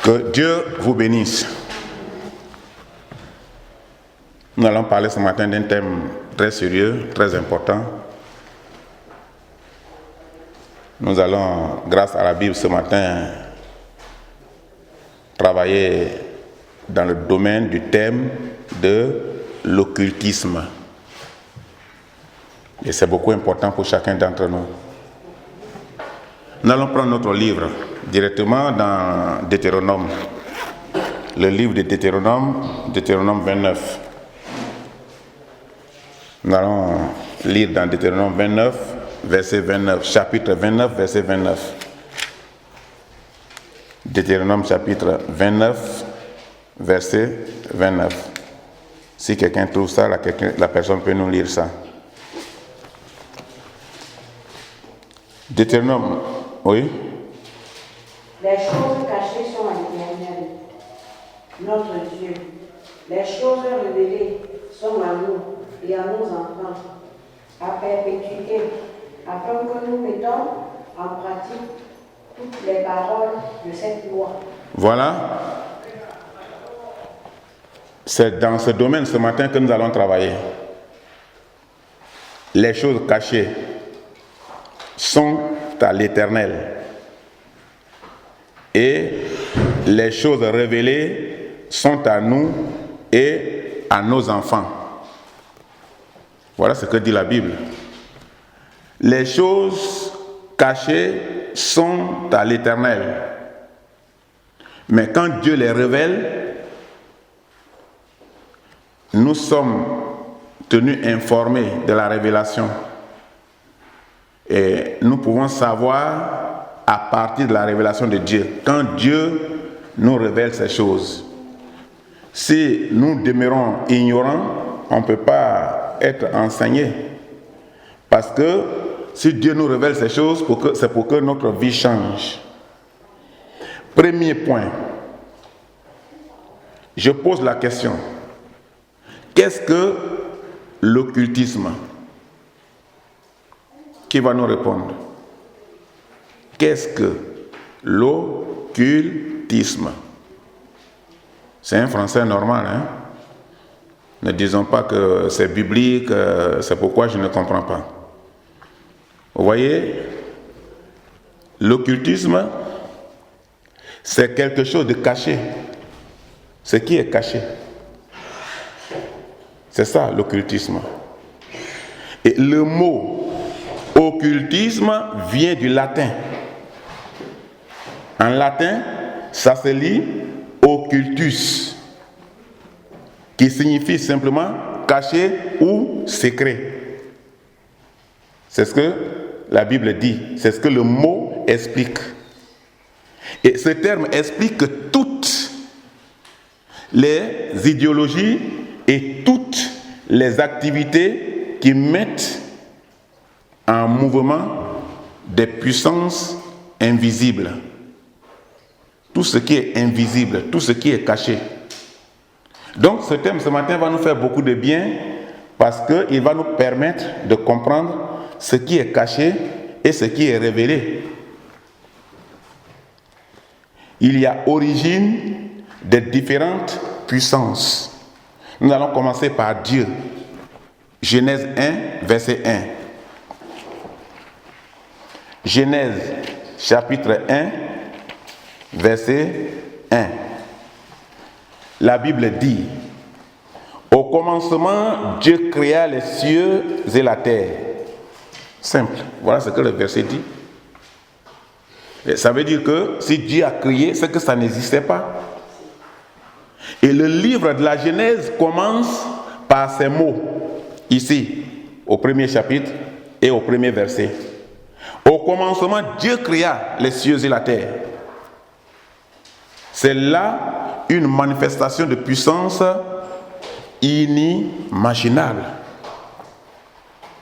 Que Dieu vous bénisse. Nous allons parler ce matin d'un thème très sérieux, très important. Nous allons, grâce à la Bible ce matin, travailler dans le domaine du thème de l'occultisme. Et c'est beaucoup important pour chacun d'entre nous. Nous allons prendre notre livre directement dans Deutéronome. Le livre de Deutéronome 29. Nous allons lire dans Deutéronome 29, verset 29, chapitre 29, verset 29. Deutéronome chapitre 29, verset 29. Si quelqu'un trouve ça, la personne peut nous lire ça. Deutéronome, oui. Les choses cachées sont à l'Éternel, notre Dieu. Les choses révélées sont à nous et à nos enfants, à perpétuité, afin que nous mettons en pratique toutes les paroles de cette loi. Voilà. C'est dans ce domaine ce matin que nous allons travailler. Les choses cachées sont à l'Éternel. Et les choses révélées sont à nous et à nos enfants. Voilà ce que dit la Bible. Les choses cachées sont à l'Éternel. Mais quand Dieu les révèle, nous sommes tenus informés de la révélation. Et nous pouvons savoir à partir de la révélation de Dieu, quand Dieu nous révèle ces choses. Si nous demeurons ignorants, on ne peut pas être enseigné. Parce que si Dieu nous révèle ces choses, c'est pour que notre vie change. Premier point, je pose la question. Qu'est-ce que l'occultisme? Qui va nous répondre? Qu'est-ce que l'occultisme? C'est un français normal, hein? Ne disons pas que c'est biblique, c'est pourquoi je ne comprends pas. Vous voyez, l'occultisme, c'est quelque chose de caché. Ce qui est caché. C'est ça l'occultisme. Et le mot occultisme vient du latin. En latin, ça se lit occultus, qui signifie simplement caché ou secret. C'est ce que la Bible dit, c'est ce que le mot explique. Et ce terme explique que toutes les idéologies et toutes les activités qui mettent en mouvement des puissances invisibles. Tout ce qui est invisible, tout ce qui est caché. Donc ce thème ce matin va nous faire beaucoup de bien parce qu'il va nous permettre de comprendre ce qui est caché et ce qui est révélé. Il y a origine des différentes puissances. Nous allons commencer par Dieu. Genèse 1, verset 1. Genèse chapitre 1, verset 1. La Bible dit: au commencement, Dieu créa les cieux et la terre. Simple. Voilà ce que le verset dit. Et ça veut dire que si Dieu a créé, c'est que ça n'existait pas. Et le livre de la Genèse commence par ces mots, ici, au premier chapitre et au premier verset. Au commencement, Dieu créa les cieux et la terre. C'est là une manifestation de puissance inimaginable.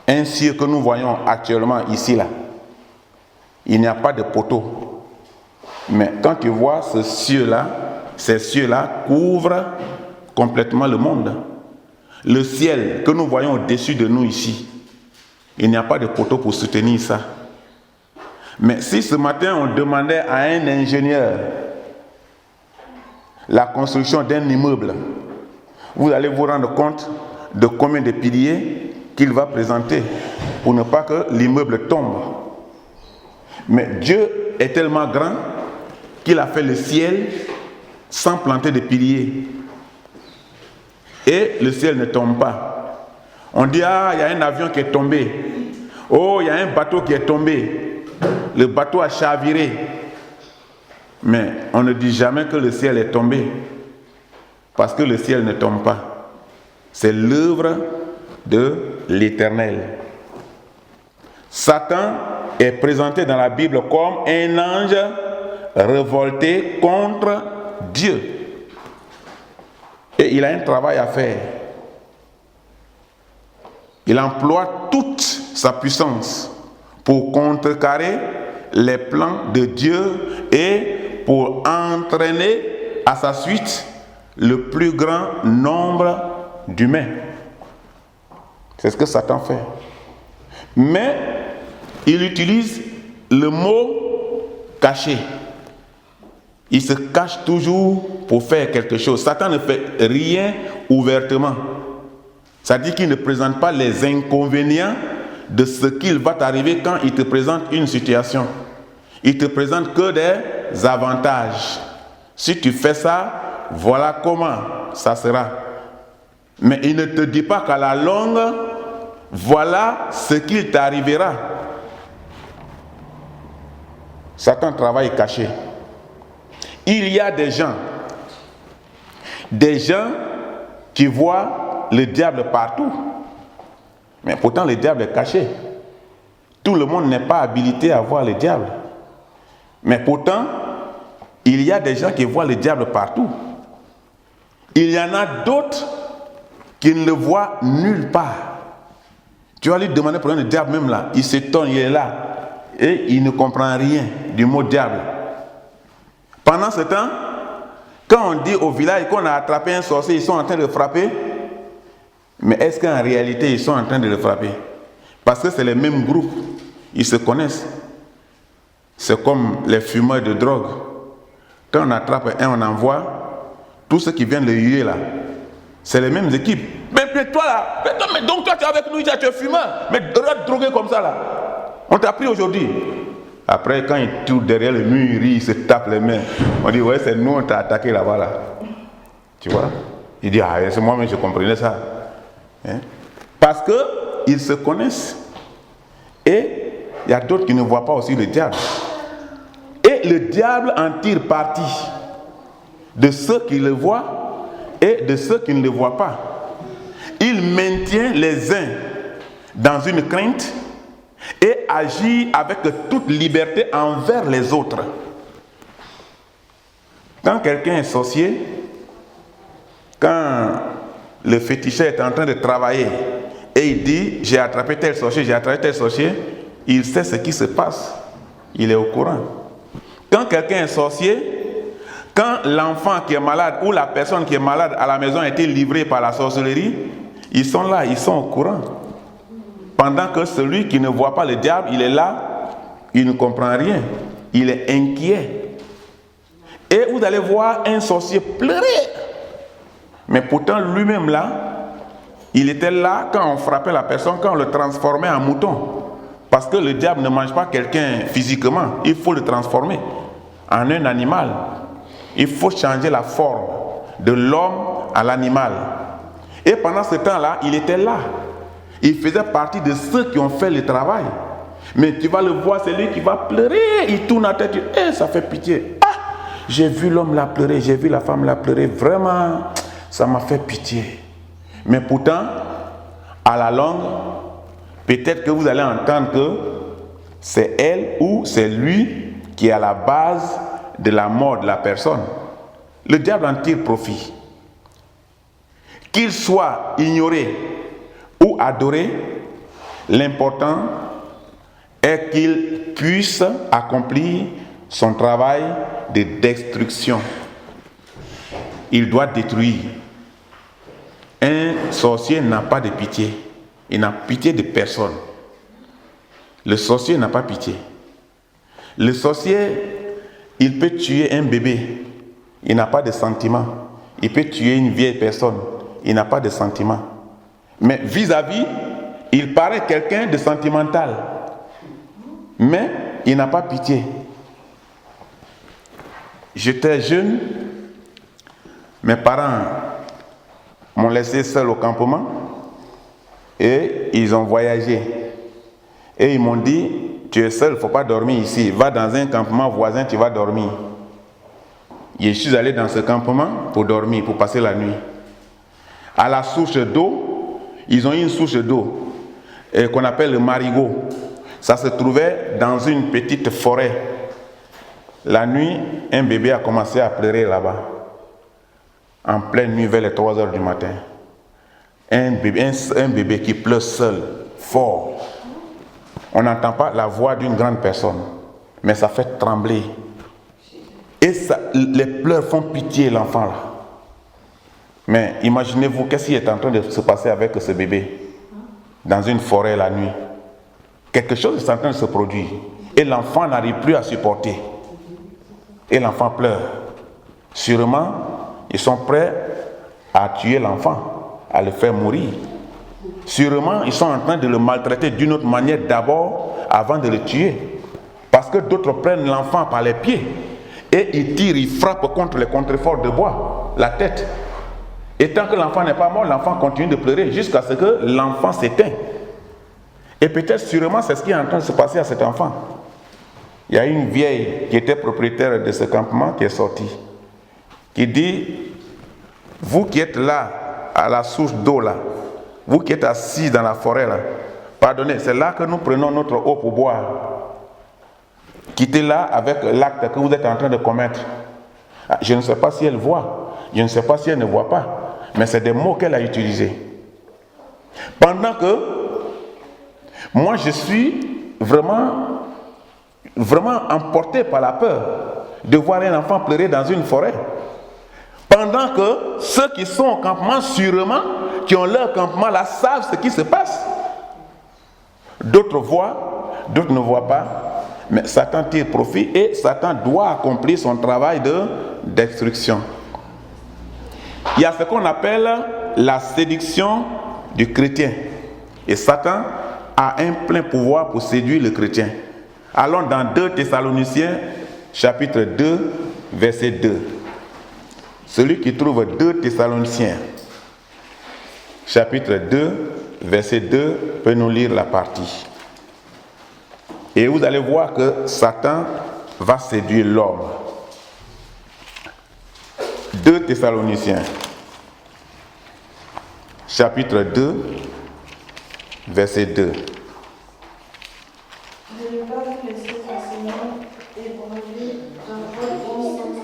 Un ciel que nous voyons actuellement ici, là, il n'y a pas de poteau. Mais quand tu vois ce ciel-là, ces cieux-là couvrent complètement le monde. Le ciel que nous voyons au-dessus de nous ici, il n'y a pas de poteau pour soutenir ça. Mais si ce matin on demandait à un ingénieur la construction d'un immeuble, vous allez vous rendre compte de combien de piliers qu'il va présenter pour ne pas que l'immeuble tombe. Mais Dieu est tellement grand qu'il a fait le ciel sans planter de piliers. Et le ciel ne tombe pas. On dit, ah, il y a un avion qui est tombé. Oh, il y a un bateau qui est tombé. Le bateau a chaviré. Mais on ne dit jamais que le ciel est tombé. Parce que le ciel ne tombe pas. C'est l'œuvre de l'Éternel. Satan est présenté dans la Bible comme un ange révolté contre Dieu. Et il a un travail à faire. Il emploie toute sa puissance pour contrecarrer les plans de Dieu et pour entraîner à sa suite le plus grand nombre d'humains. C'est ce que Satan fait. Mais il utilise le mot caché. Il se cache toujours pour faire quelque chose. Satan ne fait rien ouvertement. Ça dit qu'il ne présente pas les inconvénients de ce qu'il va t'arriver quand il te présente une situation. Il te présente que des avantages. Si tu fais ça, voilà comment ça sera. Mais il ne te dit pas qu'à la longue, voilà ce qu'il t'arrivera. Satan travaille caché. Il y a des gens qui voient le diable partout. Mais pourtant le diable est caché. Tout le monde n'est pas habilité à voir le diable. Mais pourtant, il y a des gens qui voient le diable partout. Il y en a d'autres qui ne le voient nulle part. Tu vas lui demander pour le diable même là, il s'étonne, il est là. Et il ne comprend rien du mot diable. Pendant ce temps, quand on dit au village qu'on a attrapé un sorcier, ils sont en train de le frapper. Mais est-ce qu'en réalité, ils sont en train de le frapper? Parce que c'est les mêmes groupes. Ils se connaissent. C'est comme les fumeurs de drogue. Quand on attrape un, on envoie tous ceux qui viennent le huer là. C'est les mêmes équipes. Mais toi là, mais donc toi tu es avec nous, tu es fumeur. Mais drogué comme ça là. On t'a pris aujourd'hui. Après, quand il tourne derrière le mur, il se tape les mains. On dit, ouais, c'est nous, on t'a attaqué là-bas là. Tu vois? Il dit, ah, c'est moi-même, je comprenais ça. Hein? Parce qu'ils se connaissent. Et il y a d'autres qui ne voient pas aussi le diable. Et le diable en tire parti de ceux qui le voient et de ceux qui ne le voient pas. Il maintient les uns dans une crainte et agit avec toute liberté envers les autres. Quand quelqu'un est sorcier, quand le féticheur est en train de travailler et il dit j'ai attrapé tel sorcier, j'ai attrapé tel sorcier, il sait ce qui se passe, il est au courant. Quand quelqu'un est sorcier, quand l'enfant qui est malade ou la personne qui est malade à la maison a été livrée par la sorcellerie, ils sont là, ils sont au courant. Pendant que celui qui ne voit pas le diable, il est là, il ne comprend rien, il est inquiet. Et vous allez voir un sorcier pleurer. Mais pourtant lui-même là, il était là quand on frappait la personne, quand on le transformait en mouton. Parce que le diable ne mange pas quelqu'un physiquement, il faut le transformer en un animal. Il faut changer la forme de l'homme à l'animal. Et pendant ce temps-là, il était là. Il faisait partie de ceux qui ont fait le travail. Mais tu vas le voir, c'est lui qui va pleurer. Il tourne la tête, il dit, ça fait pitié. Ah, j'ai vu l'homme là pleurer, j'ai vu la femme là pleurer. Vraiment, ça m'a fait pitié. Mais pourtant, à la longue, peut-être que vous allez entendre que c'est elle ou c'est lui qui est à la base de la mort de la personne. Le diable en tire profit. Qu'il soit ignoré ou adoré, l'important est qu'il puisse accomplir son travail de destruction. Il doit détruire. Un sorcier n'a pas de pitié. Il n'a pitié de personne. Le sorcier n'a pas pitié. Le sorcier, il peut tuer un bébé. il n'a pas de sentiment. Il peut tuer une vieille personne, il n'a pas de sentiment. Mais vis-à-vis, il paraît quelqu'un de sentimental. Mais il n'a pas pitié. J'étais jeune, mes parents m'ont laissé seul au campement et ils ont voyagé. Et ils m'ont dit, tu es seul, il ne faut pas dormir ici. Va dans un campement voisin, tu vas dormir. Et je suis allé dans ce campement pour dormir, pour passer la nuit. À la source d'eau, ils ont une source d'eau qu'on appelle le marigot. Ça se trouvait dans une petite forêt. La nuit, un bébé a commencé à pleurer là-bas. En pleine nuit, vers les 3 heures du matin. Un bébé qui pleure seul, fort. On n'entend pas la voix d'une grande personne, mais ça fait trembler. Et ça, les pleurs font pitié l'enfant là. Mais imaginez-vous, qu'est-ce qui est en train de se passer avec ce bébé dans une forêt la nuit. Quelque chose est en train de se produire. Et l'enfant n'arrive plus à supporter. Et l'enfant pleure. Sûrement, ils sont prêts à tuer l'enfant, à le faire mourir. Sûrement, ils sont en train de le maltraiter d'une autre manière d'abord, avant de le tuer. Parce que d'autres prennent l'enfant par les pieds et ils tirent, ils frappent contre les contreforts de bois, la tête. Et tant que l'enfant n'est pas mort, l'enfant continue de pleurer jusqu'à ce que l'enfant s'éteint. Et peut-être sûrement c'est ce qui est en train de se passer à cet enfant. Il y a une vieille qui était propriétaire de ce campement qui est sortie, qui dit, vous qui êtes là, à la source d'eau là, vous qui êtes assis dans la forêt là, pardonnez, c'est là que nous prenons notre eau pour boire. Quittez-la avec l'acte que vous êtes en train de commettre. Je ne sais pas si elle voit, je ne sais pas si elle ne voit pas, mais c'est des mots qu'elle a utilisés. Pendant que moi je suis vraiment emporté par la peur de voir un enfant pleurer dans une forêt. Pendant que ceux qui sont au campement, sûrement, qui ont leur campement là, savent ce qui se passe. D'autres voient, d'autres ne voient pas. Mais Satan tire profit et Satan doit accomplir son travail de destruction. Il y a ce qu'on appelle la séduction du chrétien. Et Satan a un plein pouvoir pour séduire le chrétien. Allons dans 2 Thessaloniciens, chapitre 2, verset 2. Celui qui trouve 2 Thessaloniciens, chapitre 2, verset 2, peut nous lire la partie. Et vous allez voir que Satan va séduire l'homme. 2 Thessaloniciens, chapitre 2, verset 2. De ne pas vous laisser facilement ébranler dans votre bon sens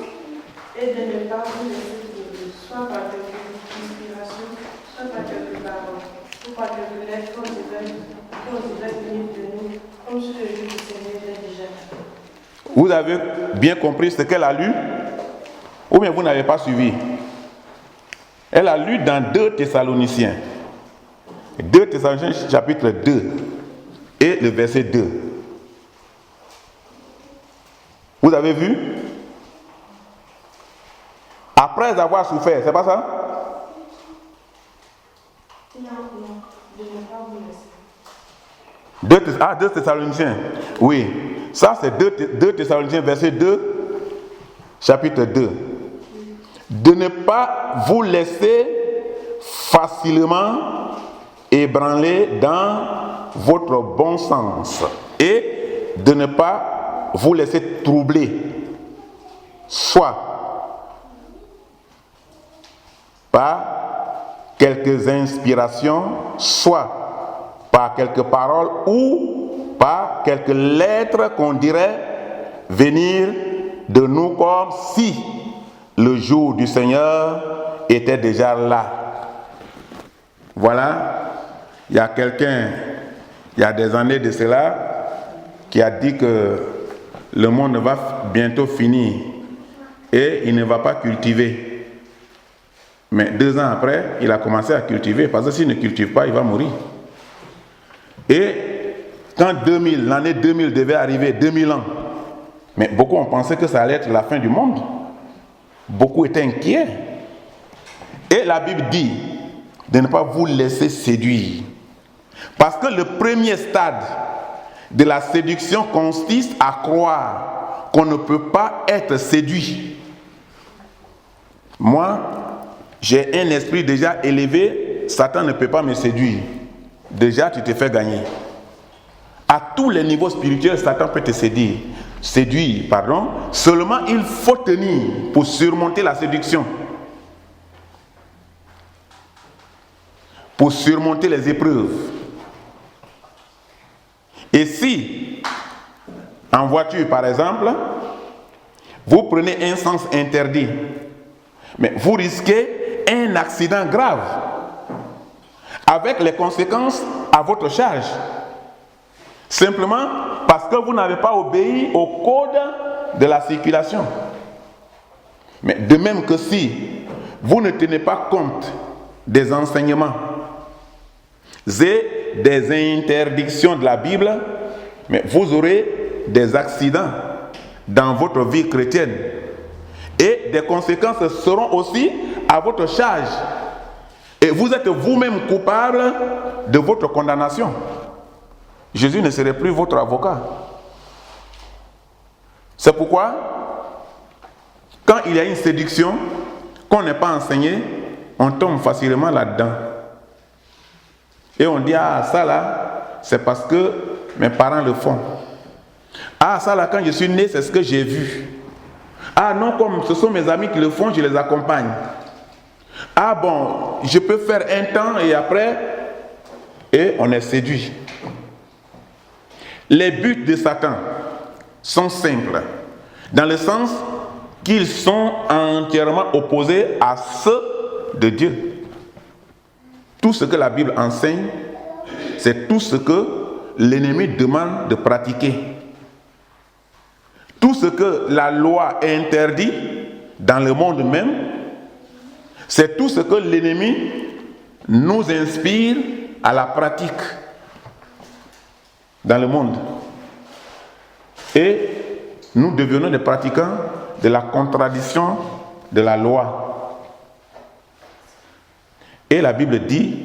et de ne pas vous laisser troubler, soit par quelque inspiration, soit par quelques paroles, ou par quelques lettres qu'on devrait venir de nous, comme sur le jour du Seigneur est déjà. Vous avez bien compris ce qu'elle a lu? Ou bien vous n'avez pas suivi? Elle a lu dans 2 Thessaloniciens. 2 Thessaloniciens chapitre 2 et le verset 2. Vous avez vu? Après avoir souffert, c'est pas ça? Non, de ne pas vous laisser. 2 Thessaloniciens. Oui. Ça c'est 2 Thessaloniciens verset 2, chapitre 2. De ne pas vous laisser facilement ébranler dans votre bon sens et de ne pas vous laisser troubler, soit par quelques inspirations, soit par quelques paroles ou par quelques lettres qu'on dirait venir de nous comme si le jour du Seigneur était déjà là. Voilà, il y a quelqu'un, il y a des années de cela, qui a dit que le monde va bientôt finir et il ne va pas cultiver. Mais 2 ans après, il a commencé à cultiver, parce que s'il ne cultive pas, il va mourir. Et quand l'année 2000 devait arriver, 2000 ans, mais beaucoup ont pensé que ça allait être la fin du monde. beaucoup étaient inquiets. Et la Bible dit de ne pas vous laisser séduire. Parce que le premier stade de la séduction consiste à croire qu'on ne peut pas être séduit. Moi, j'ai un esprit déjà élevé, Satan ne peut pas me séduire. Déjà, tu te fais gagner. À tous les niveaux spirituels, Satan peut te séduire. Seulement il faut tenir pour surmonter la séduction. Pour surmonter les épreuves. Et si, en voiture par exemple, vous prenez un sens interdit, mais vous risquez un accident grave, avec les conséquences à votre charge, simplement parce que vous n'avez pas obéi au code de la circulation. Mais de même que si vous ne tenez pas compte des enseignements et des interdictions de la Bible, mais vous aurez des accidents dans votre vie chrétienne. Et des conséquences seront aussi à votre charge. Et vous êtes vous-même coupable de votre condamnation. Jésus ne serait plus votre avocat. C'est pourquoi, quand il y a une séduction, qu'on n'est pas enseigné, on tombe facilement là-dedans. Et on dit, ah ça là, c'est parce que mes parents le font. Ah ça là, quand je suis né, c'est ce que j'ai vu. Ah non, comme ce sont mes amis qui le font, je les accompagne. Ah bon, je peux faire un temps et après, et on est séduit. Les buts de Satan sont simples, dans le sens qu'ils sont entièrement opposés à ceux de Dieu. Tout ce que la Bible enseigne, c'est tout ce que l'ennemi demande de pratiquer. Tout ce que la loi interdit dans le monde même, c'est tout ce que l'ennemi nous inspire à la pratique dans le monde. Et nous devenons des pratiquants de la contradiction de la loi. Et la Bible dit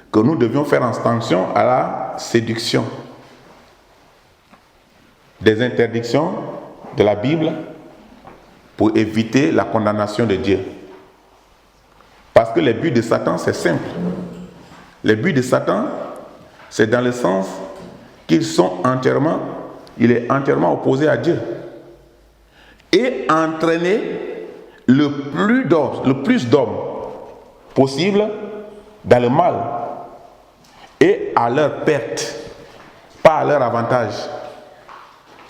que nous devions faire attention à la séduction. Des interdictions de la Bible pour éviter la condamnation de Dieu. Parce que les buts de Satan, c'est simple. Les buts de Satan, c'est dans le sens qu'il est entièrement opposé à Dieu. Et entraîner le plus d'hommes possible dans le mal et à leur perte, pas à leur avantage.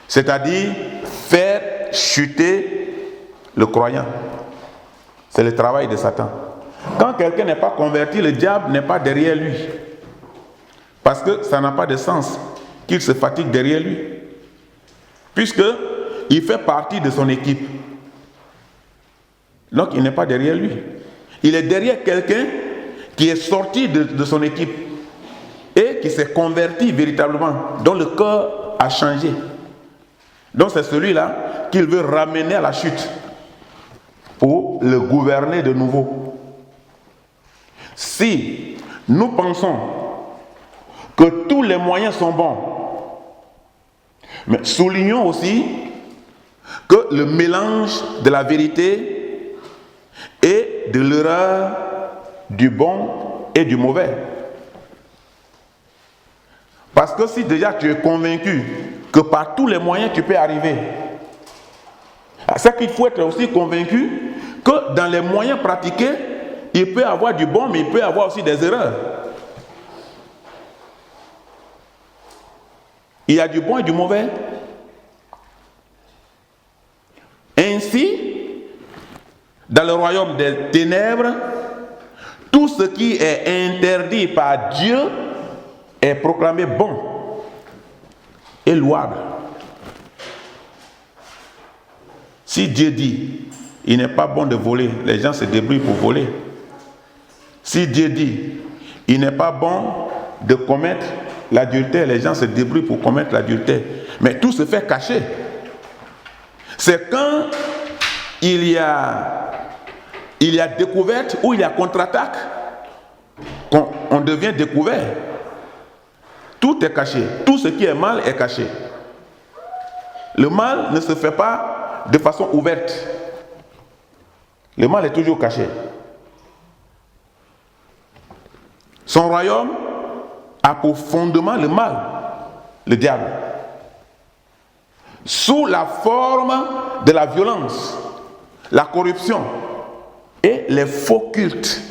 C'est-à-dire faire chuter le croyant. C'est le travail de Satan. Quand quelqu'un n'est pas converti, le diable n'est pas derrière lui. Parce que ça n'a pas de sens qu'il se fatigue derrière lui. Puisqu'il fait partie de son équipe. Donc il n'est pas derrière lui. Il est derrière quelqu'un qui est sorti de son équipe et qui s'est converti véritablement, dont le cœur a changé. Donc c'est celui-là qu'il veut ramener à la chute pour le gouverner de nouveau. Si nous pensons que tous les moyens sont bons, mais soulignons aussi que le mélange de la vérité et de l'erreur, du bon et du mauvais. Parce que si déjà tu es convaincu que par tous les moyens tu peux arriver, c'est qu'il faut être aussi convaincu que dans les moyens pratiqués, il peut y avoir du bon, mais il peut y avoir aussi des erreurs. Il y a du bon et du mauvais. Ainsi, dans le royaume des ténèbres, tout ce qui est interdit par Dieu est proclamé bon et louable. Si Dieu dit, il n'est pas bon de voler, les gens se débrouillent pour voler. Si Dieu dit, il n'est pas bon de commettre l'adultère, les gens se débrouillent pour commettre l'adultère. Mais tout se fait cacher. C'est quand il y a il y a découverte ou il y a contre-attaque. On devient découvert. Tout est caché. Tout ce qui est mal est caché. Le mal ne se fait pas de façon ouverte. Le mal est toujours caché. Son royaume a pour fondement le mal, le diable, sous la forme de la violence, la corruption et les faux cultes.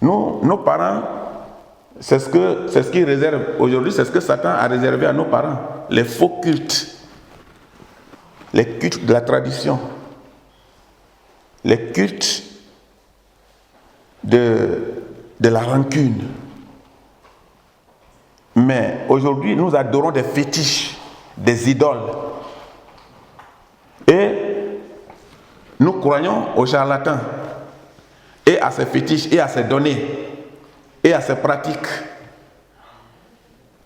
Nos parents, c'est ce qu'ils réservent aujourd'hui, c'est ce que Satan a réservé à nos parents, les faux cultes, les cultes de la tradition, les cultes de la rancune. Mais aujourd'hui, nous adorons des fétiches, des idoles. Et nous croyons aux charlatans, et à ces fétiches, et à ces données, et à ces pratiques.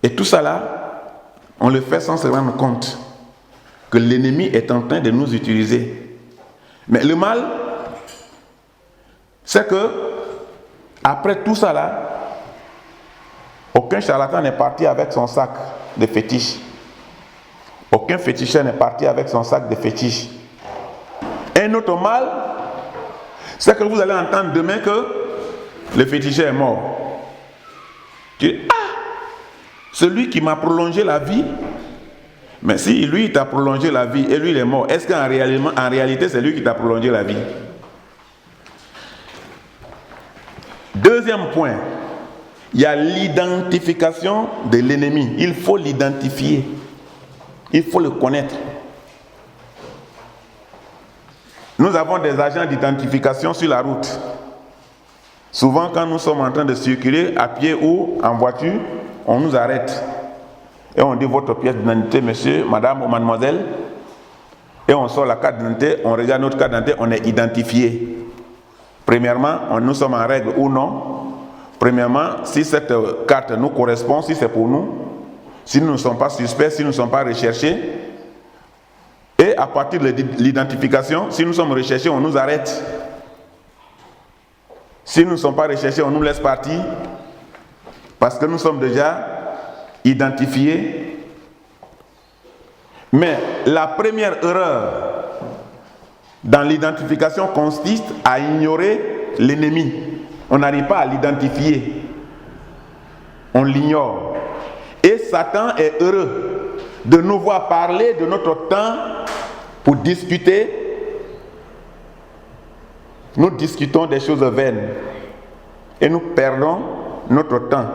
Et tout ça là, on le fait sans se rendre compte que l'ennemi est en train de nous utiliser. Mais le mal, c'est que après tout ça là, aucun charlatan n'est parti avec son sac de fétiches. Aucun féticheur n'est parti avec son sac de fétiches. Un autre mal, c'est que vous allez entendre demain que le féticheur est mort. Tu dis, celui qui m'a prolongé la vie, mais si lui il t'a prolongé la vie et lui il est mort, est-ce qu'en réalité c'est lui qui t'a prolongé la vie? Deuxième point, il y a l'identification de l'ennemi. Il faut l'identifier. Il faut le connaître. Nous avons des agents d'identification sur la route. Souvent, quand nous sommes en train de circuler à pied ou en voiture, on nous arrête. Et on dit votre pièce d'identité, monsieur, madame ou mademoiselle. Et on sort la carte d'identité, on regarde notre carte d'identité, on est identifié. Premièrement, nous sommes en règle ou non. Premièrement, si cette carte nous correspond, si c'est pour nous, si nous ne sommes pas suspects, si nous ne sommes pas recherchés. Et à partir de l'identification, si nous sommes recherchés, on nous arrête. Si nous ne sommes pas recherchés, on nous laisse partir. Parce que nous sommes déjà identifiés. Mais la première erreur dans l'identification consiste à ignorer l'ennemi. On n'arrive pas à l'identifier. On l'ignore. Et Satan est heureux de nous voir parler de notre temps pour discuter. Nous discutons des choses vaines. Et nous perdons notre temps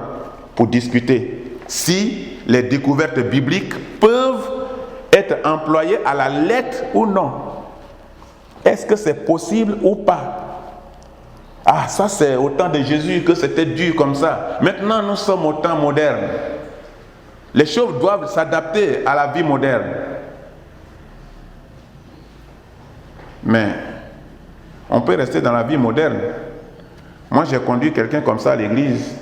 pour discuter. Si les découvertes bibliques peuvent être employées à la lettre ou non. Est-ce que c'est possible ou pas? Ah, ça c'est au temps de Jésus que c'était dur comme ça. Maintenant, nous sommes au temps moderne. Les choses doivent s'adapter à la vie moderne. Mais on peut rester dans la vie moderne. Moi, j'ai conduit quelqu'un comme ça à l'église.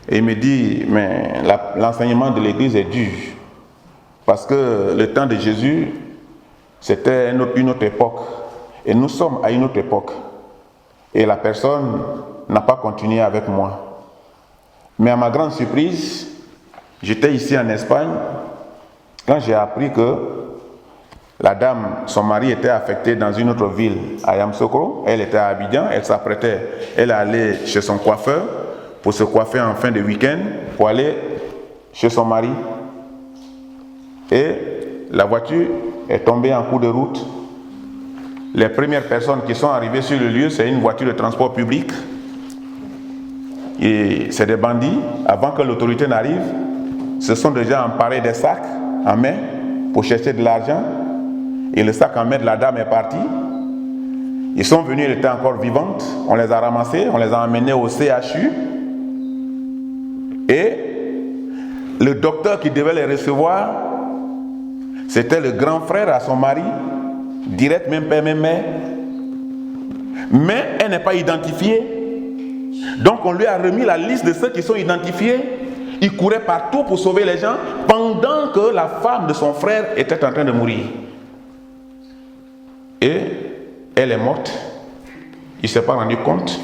Et il me dit, mais l'enseignement de l'église est dur. Parce que le temps de Jésus, c'était une autre époque. Et nous sommes à une autre époque. Et la personne n'a pas continué avec moi. Mais à ma grande surprise, j'étais ici en Espagne, quand j'ai appris que la dame, son mari était affecté dans une autre ville, à Yamoussoukro. Elle était à Abidjan, elle s'apprêtait, elle allait chez son coiffeur pour se coiffer en fin de week-end, pour aller chez son mari. Et la voiture est tombée en cours de route. Les premières personnes qui sont arrivées sur le lieu, c'est une voiture de transport public. Et c'est des bandits. Avant que l'autorité n'arrive, se sont déjà emparés des sacs en main pour chercher de l'argent. Et le sac en main de la dame est parti. Ils sont venus, elle était encore vivante. On les a ramassés, on les a emmenés au CHU. Et le docteur qui devait les recevoir, c'était le grand frère à son mari, direct, même père, même mère. Mais elle n'est pas identifiée. Donc on lui a remis la liste de ceux qui sont identifiés. Il courait partout pour sauver les gens pendant que la femme de son frère était en train de mourir. Et elle est morte. Il ne s'est pas rendu compte.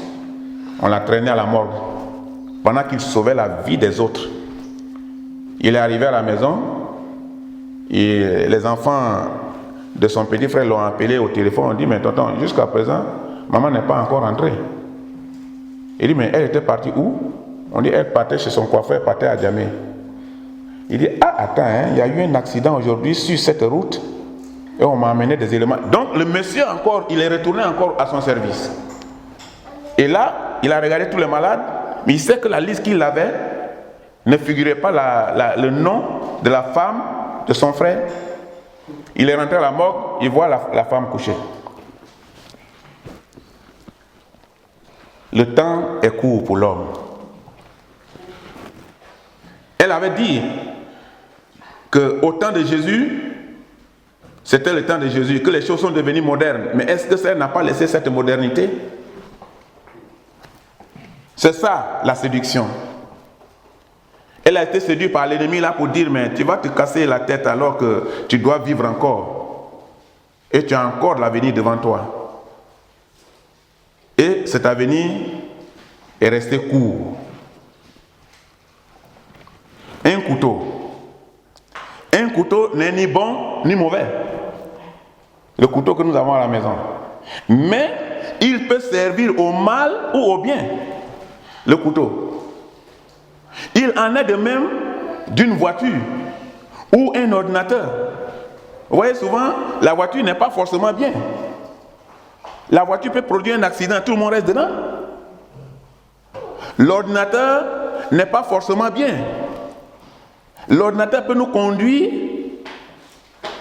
On l'a traîné à la morgue pendant qu'il sauvait la vie des autres. Il est arrivé à la maison et les enfants de son petit frère l'ont appelé au téléphone. On dit, mais tonton, jusqu'à présent, maman n'est pas encore rentrée. Il dit, mais elle était partie où? On dit, elle partait chez son coiffeur, elle partait à Djamé. Il dit, ah, attends, il y a eu un accident aujourd'hui sur cette route et on m'a amené des éléments. Donc le monsieur encore, il est retourné encore à son service. Et là, il a regardé tous les malades, mais il sait que la liste qu'il avait ne figurait pas le nom de la femme de son frère. Il est rentré à la morgue, il voit la femme couchée. Le temps est court pour l'homme. Elle avait dit qu'au temps de Jésus, c'était le temps de Jésus, que les choses sont devenues modernes. Mais est-ce que ça n'a pas laissé cette modernité? C'est ça la séduction. Elle a été séduite par l'ennemi là pour dire, mais tu vas te casser la tête alors que tu dois vivre encore. Et tu as encore l'avenir devant toi. Et cet avenir est resté court. Un couteau n'est ni bon ni mauvais. Le couteau que nous avons à la maison. Mais il peut servir au mal ou au bien. Le couteau. Il en est de même d'une voiture ou un ordinateur. Vous voyez, souvent, la voiture n'est pas forcément bien. La voiture peut produire un accident, tout le monde reste dedans. L'ordinateur n'est pas forcément bien. L'ordinateur peut nous conduire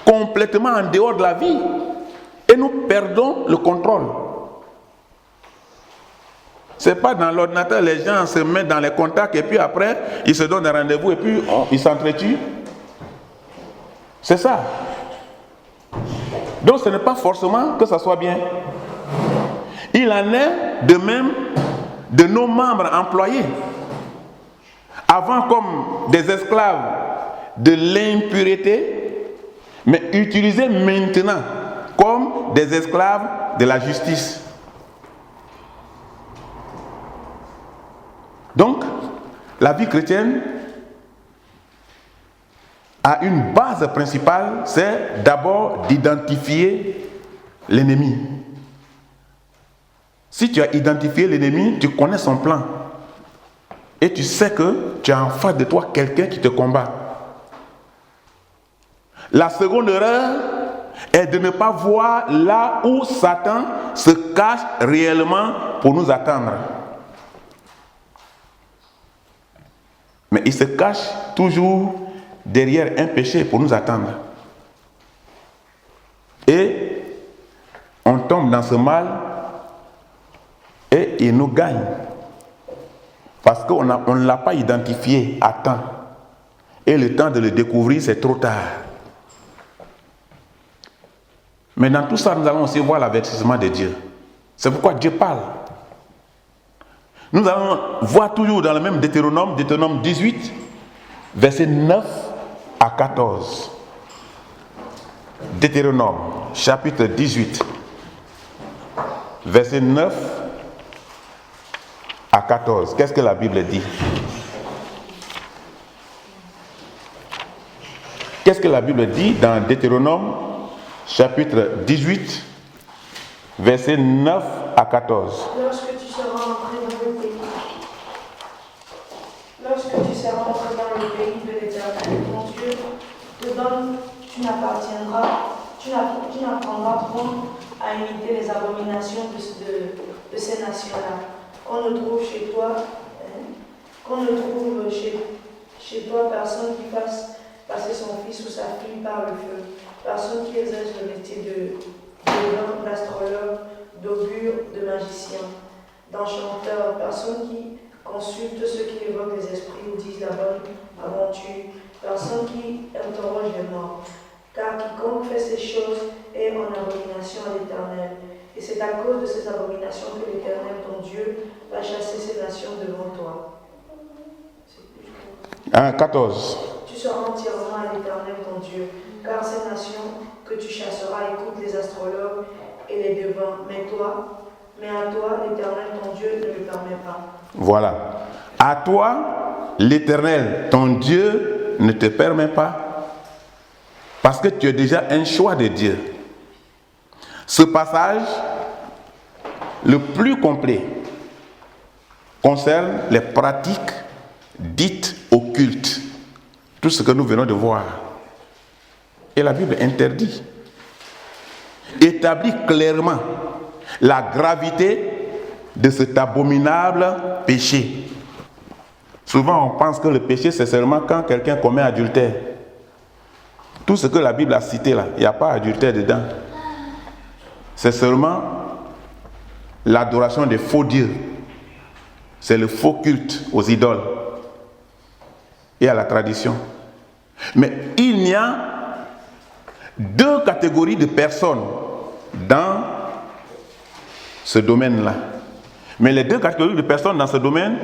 complètement en dehors de la vie et nous perdons le contrôle. C'est pas dans l'ordinateur, les gens se mettent dans les contacts et puis après, ils se donnent un rendez-vous et puis ils s'entretuent. C'est ça. Donc ce n'est pas forcément que ça soit bien. Il en est de même de nos membres employés. Avant comme des esclaves de l'impureté, mais utilisés maintenant comme des esclaves de la justice. Donc, la vie chrétienne a une base principale, c'est d'abord d'identifier l'ennemi. Si tu as identifié l'ennemi, tu connais son plan. Et tu sais que tu as en face de toi quelqu'un qui te combat. La seconde erreur est de ne pas voir là où Satan se cache réellement pour nous attendre. Mais il se cache toujours derrière un péché pour nous attendre. Et on tombe dans ce mal et il nous gagne. Parce qu'on ne l'a pas identifié à temps. Et le temps de le découvrir, c'est trop tard. Mais dans tout ça, nous allons aussi voir l'avertissement de Dieu. C'est pourquoi Dieu parle. Nous allons voir toujours dans le même Deutéronome 18, versets 9 à 14. Deutéronome, chapitre 18, versets 9 à 14. Qu'est-ce que la Bible dit? Qu'est-ce que la Bible dit dans Deutéronome, chapitre 18, versets 9 à 14? Lorsque tu seras entré dans le pays de l'Éternel, ton Dieu te donne, tu n'apprendras point à imiter les abominations de ces nations-là. Qu'on ne trouve chez toi personne qui fasse passer son fils ou sa fille par le feu, personne qui exerce le métier de d'astrologue, d'augure, de magicien, d'enchanteur, personne qui consulte ceux qui évoquent les esprits ou disent la bonne aventure, personne qui interroge les morts. Car quiconque fait ces choses est en abomination à l'Éternel. Et c'est à cause de ces abominations que l'Éternel, ton Dieu, va chasser ces nations devant toi. 14. Tu seras entièrement à l'Éternel, ton Dieu, car ces nations que tu chasseras écoutent les astrologues et les devants, mais à toi, l'Éternel, ton Dieu, ne le permet pas. Voilà. À toi, l'Éternel, ton Dieu, ne te permet pas. Parce que tu es déjà un choix de Dieu. Ce passage, le plus complet, concerne les pratiques dites occultes. Tout ce que nous venons de voir. Et la Bible interdit. Établit clairement la gravité de cet abominable péché. Souvent, on pense que le péché, c'est seulement quand quelqu'un commet adultère. Tout ce que la Bible a cité là, il n'y a pas adultère dedans. C'est seulement l'adoration des faux dieux. C'est le faux culte aux idoles et à la tradition. Mais il y a deux catégories de personnes dans ce domaine-là. Mais les deux catégories de personnes dans ce domaine,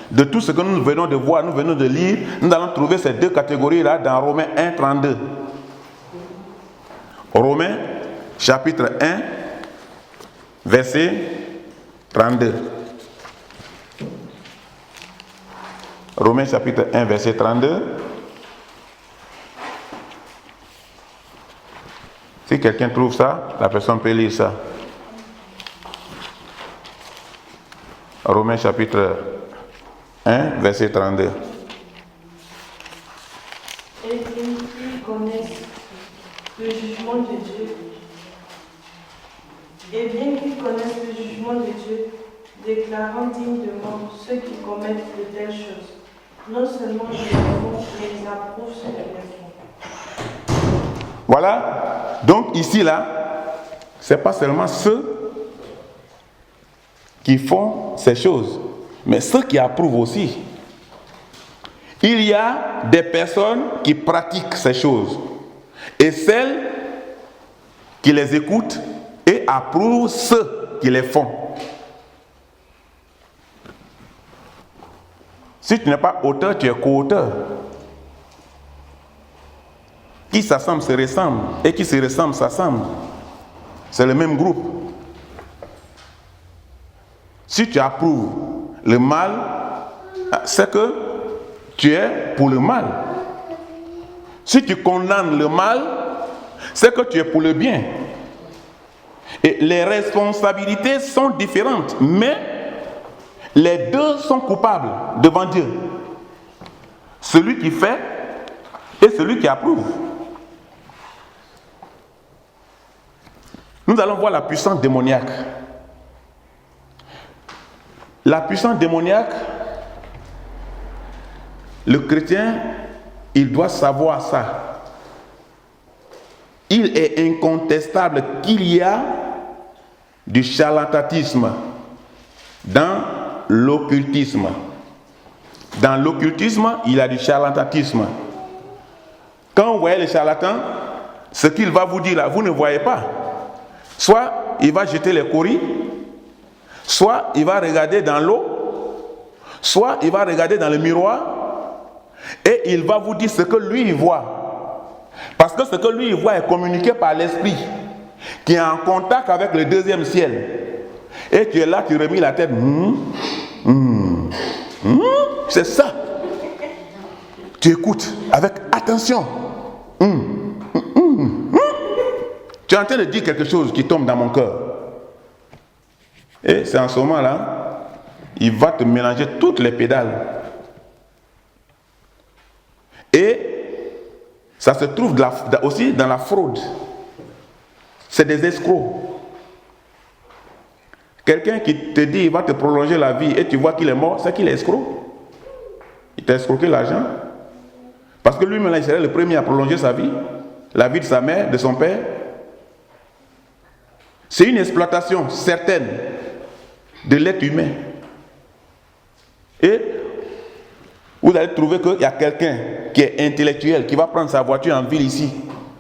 de tout ce que nous venons de voir, nous venons de lire, nous allons trouver ces deux catégories-là dans Romains 1, 32. Romains, chapitre 1, verset 32. Romains, chapitre 1, verset 32. Si quelqu'un trouve ça, la personne peut lire ça. Romains, chapitre 1, verset 32. Et qu'ils connaissent le jugement de Dieu. Et bien qu'ils connaissent le jugement de Dieu, déclarant digne de mort ceux qui commettent de telles choses. Non seulement ils les font, mais ils approuvent ceux qui les font. Voilà. Donc ici, là, ce n'est pas seulement ceux qui font ces choses, mais ceux qui approuvent aussi. Il y a des personnes qui pratiquent ces choses et celles qui les écoutent et approuvent ceux qui les font. Si tu n'es pas auteur, tu es co-auteur. Qui s'assemble se ressemble et qui se ressemble s'assemble. C'est le même groupe. Si tu approuves le mal, c'est que tu es pour le mal. Si tu condamnes le mal, c'est que tu es pour le bien. Et les responsabilités sont différentes, mais les deux sont coupables devant Dieu. Celui qui fait et celui qui approuve. Nous allons voir la puissance démoniaque. La puissance démoniaque, le chrétien, il doit savoir ça. Il est incontestable qu'il y a du charlatanisme dans l'occultisme. Dans l'occultisme, il y a du charlatanisme. Quand vous voyez le charlatan, ce qu'il va vous dire là, vous ne voyez pas. Soit il va jeter les coris, soit il va regarder dans l'eau, soit il va regarder dans le miroir, et il va vous dire ce que lui il voit. Parce que ce que lui il voit est communiqué par l'esprit, qui est en contact avec le deuxième ciel. Et tu es là, tu remis la tête. C'est ça. Tu écoutes avec attention. Tu es en train de dire quelque chose qui tombe dans mon cœur. Et c'est en ce moment-là, il va te mélanger toutes les pédales. Et ça se trouve aussi dans la fraude. C'est des escrocs. Quelqu'un qui te dit il va te prolonger la vie et tu vois qu'il est mort, c'est qu'il est escroc. Il t'a escroqué l'argent. Parce que lui-même, il serait le premier à prolonger sa vie, la vie de sa mère, de son père. C'est une exploitation certaine de l'être humain. Et vous allez trouver qu'il y a quelqu'un qui est intellectuel, qui va prendre sa voiture en ville ici,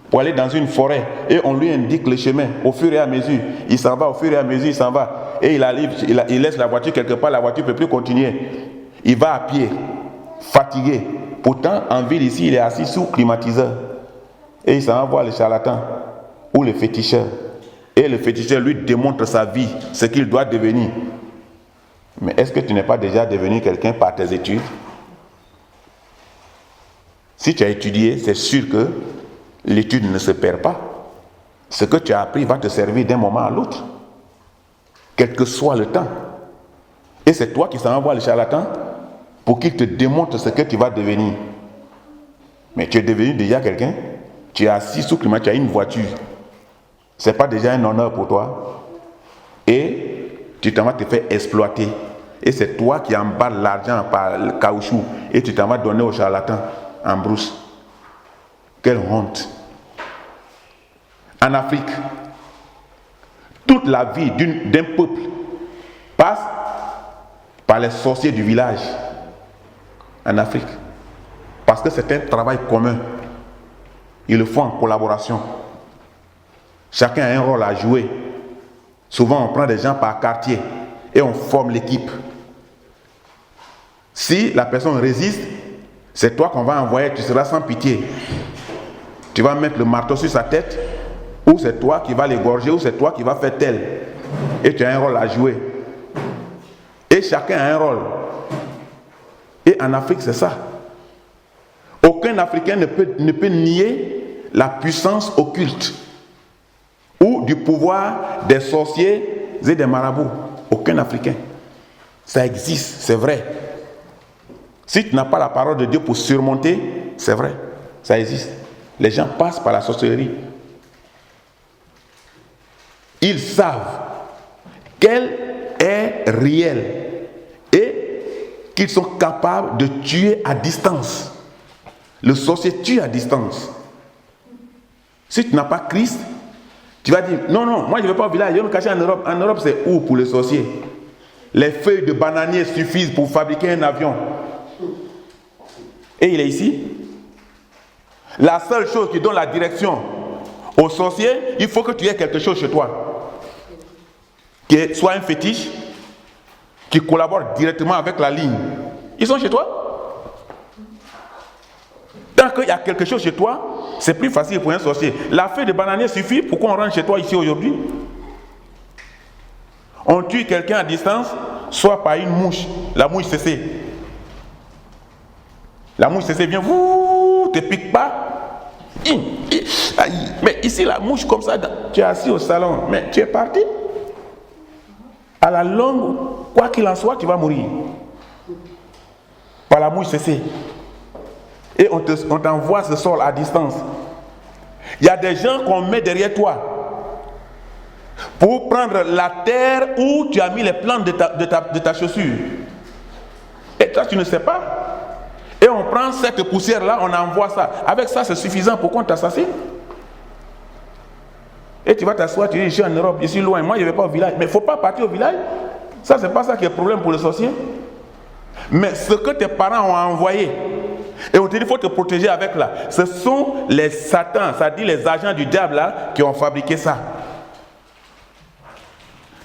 pour aller dans une forêt, et on lui indique le chemin, au fur et à mesure. Il s'en va, au fur et à mesure, il s'en va. Et il laisse la voiture quelque part, la voiture ne peut plus continuer. Il va à pied, fatigué. Pourtant, en ville ici, il est assis sous climatiseur. Et il s'en va voir le charlatan ou le féticheur. Et le féticheur lui démontre sa vie, ce qu'il doit devenir. Mais est-ce que tu n'es pas déjà devenu quelqu'un par tes études? Si tu as étudié, c'est sûr que l'étude ne se perd pas. Ce que tu as appris va te servir d'un moment à l'autre, quel que soit le temps. Et c'est toi qui s'en vas voir le charlatan pour qu'il te démontre ce que tu vas devenir. Mais tu es devenu déjà quelqu'un, tu es assis sous climat, tu as une voiture. Ce n'est pas déjà un honneur pour toi. Et tu t'en vas te faire exploiter. Et c'est toi qui emballes l'argent par le caoutchouc et tu t'en vas donner au charlatan en brousse. Quelle honte! En Afrique, toute la vie d'un peuple passe par les sorciers du village. En Afrique. Parce que c'est un travail commun. Ils le font en collaboration. Chacun a un rôle à jouer. Souvent, on prend des gens par quartier et on forme l'équipe. Si la personne résiste, c'est toi qu'on va envoyer, tu seras sans pitié. Tu vas mettre le marteau sur sa tête, ou c'est toi qui vas l'égorger, ou c'est toi qui vas faire tel. Et tu as un rôle à jouer. Et chacun a un rôle. Et en Afrique, c'est ça. Aucun Africain ne peut nier la puissance occulte ou du pouvoir des sorciers et des marabouts. Aucun Africain. Ça existe, c'est vrai. Si tu n'as pas la parole de Dieu pour surmonter, c'est vrai, ça existe. Les gens passent par la sorcellerie. Ils savent qu'elle est réelle et qu'ils sont capables de tuer à distance. Le sorcier tue à distance. Si tu n'as pas Christ, tu vas dire, non, moi je ne vais pas au village, je vais me cacher en Europe. En Europe, c'est où pour le sorcier? Les feuilles de bananier suffisent pour fabriquer un avion. Et il est ici. La seule chose qui donne la direction au sorcier, il faut que tu aies quelque chose chez toi. Qui soit un fétiche, qui collabore directement avec la ligne. Ils sont chez toi. Tant qu'il y a quelque chose chez toi, c'est plus facile pour un sorcier. La feuille de bananier suffit. Pourquoi on rentre chez toi ici aujourd'hui? On tue quelqu'un à distance, soit par une mouche. La mouche CC. La mouche CC vient, vous te pique pas. Mais ici, la mouche comme ça, tu es assis au salon, mais tu es parti. À la longue, quoi qu'il en soit, tu vas mourir. Par la mouche CC. Et on t'envoie ce sort à distance. Il y a des gens qu'on met derrière toi pour prendre la terre où tu as mis les plantes de ta chaussure. Et toi, tu ne sais pas. Et on prend cette poussière-là, on envoie ça. Avec ça, c'est suffisant pour qu'on t'assassine. Et tu vas t'asseoir, tu dis, je suis en Europe, je suis loin, moi je ne vais pas au village. Mais il ne faut pas partir au village. Ça, c'est pas ça qui est le problème pour le sorcier. Mais ce que tes parents ont envoyé, et on te dit, il faut te protéger avec là. Ce sont les satans, c'est-à-dire les agents du diable là, qui ont fabriqué ça.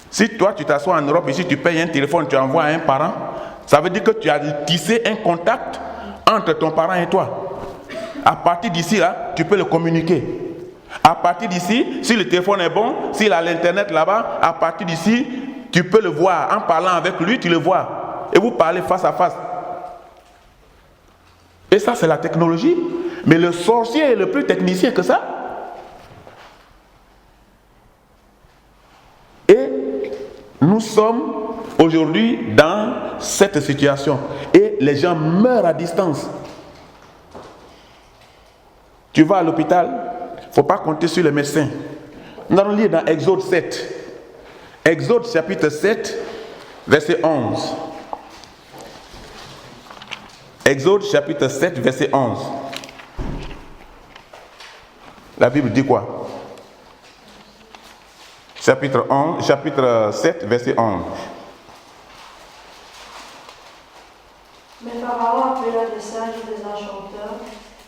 Si toi, tu t'assois en Europe, ici, tu payes un téléphone, tu envoies à un parent, ça veut dire que tu as tissé un contact entre ton parent et toi. À partir d'ici, là, tu peux le communiquer. À partir d'ici, si le téléphone est bon, s'il a l'internet là-bas, à partir d'ici, tu peux le voir. En parlant avec lui, tu le vois. Et vous parlez face à face. Et ça, c'est la technologie. Mais le sorcier est le plus technicien que ça. Et nous sommes aujourd'hui dans cette situation. Et les gens meurent à distance. Tu vas à l'hôpital, il ne faut pas compter sur les médecins. Nous allons lire dans Exode 7. Exode chapitre 7, verset 11. Exode chapitre 7, verset 11. La Bible dit quoi? Chapitre 7, verset 11. Mais Pharaon appela des sages et des enchanteurs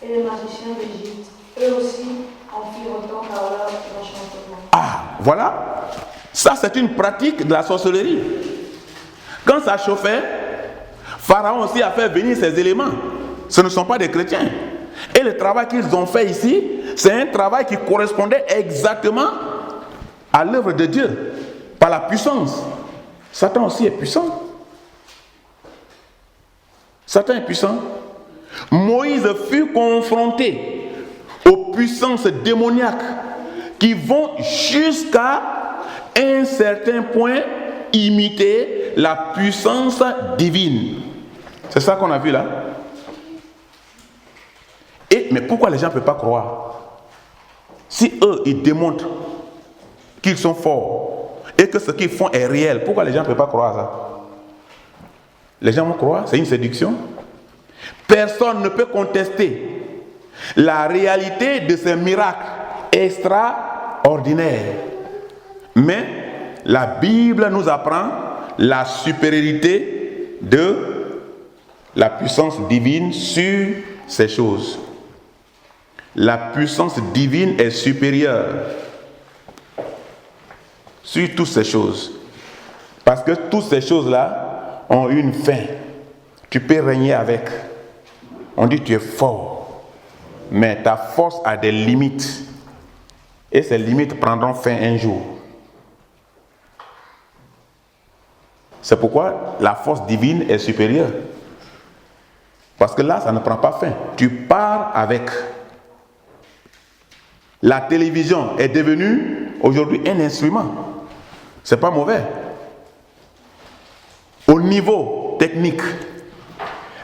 et les magiciens d'Égypte. Eux aussi en firent autant par leur enchantement. Ah, voilà. Ça, c'est une pratique de la sorcellerie. Quand ça chauffait, Pharaon aussi a fait venir ces éléments. Ce ne sont pas des chrétiens. Et le travail qu'ils ont fait ici, c'est un travail qui correspondait exactement à l'œuvre de Dieu, par la puissance. Satan aussi est puissant. Satan est puissant. Moïse fut confronté aux puissances démoniaques qui vont jusqu'à un certain point imiter la puissance divine. C'est ça qu'on a vu là. Mais pourquoi les gens ne peuvent pas croire? Si eux, ils démontrent qu'ils sont forts et que ce qu'ils font est réel, pourquoi les gens ne peuvent pas croire ça? Les gens vont croire, c'est une séduction. Personne ne peut contester la réalité de ces miracles extraordinaires. Mais la Bible nous apprend la supériorité de la puissance divine sur ces choses. La puissance divine est supérieure sur toutes ces choses. Parce que toutes ces choses-là ont une fin. Tu peux régner avec. On dit tu es fort. Mais ta force a des limites. Et ces limites prendront fin un jour. C'est pourquoi la force divine est supérieure. Parce que là, ça ne prend pas fin. Tu pars avec. La télévision est devenue aujourd'hui un instrument. C'est pas mauvais. Au niveau technique,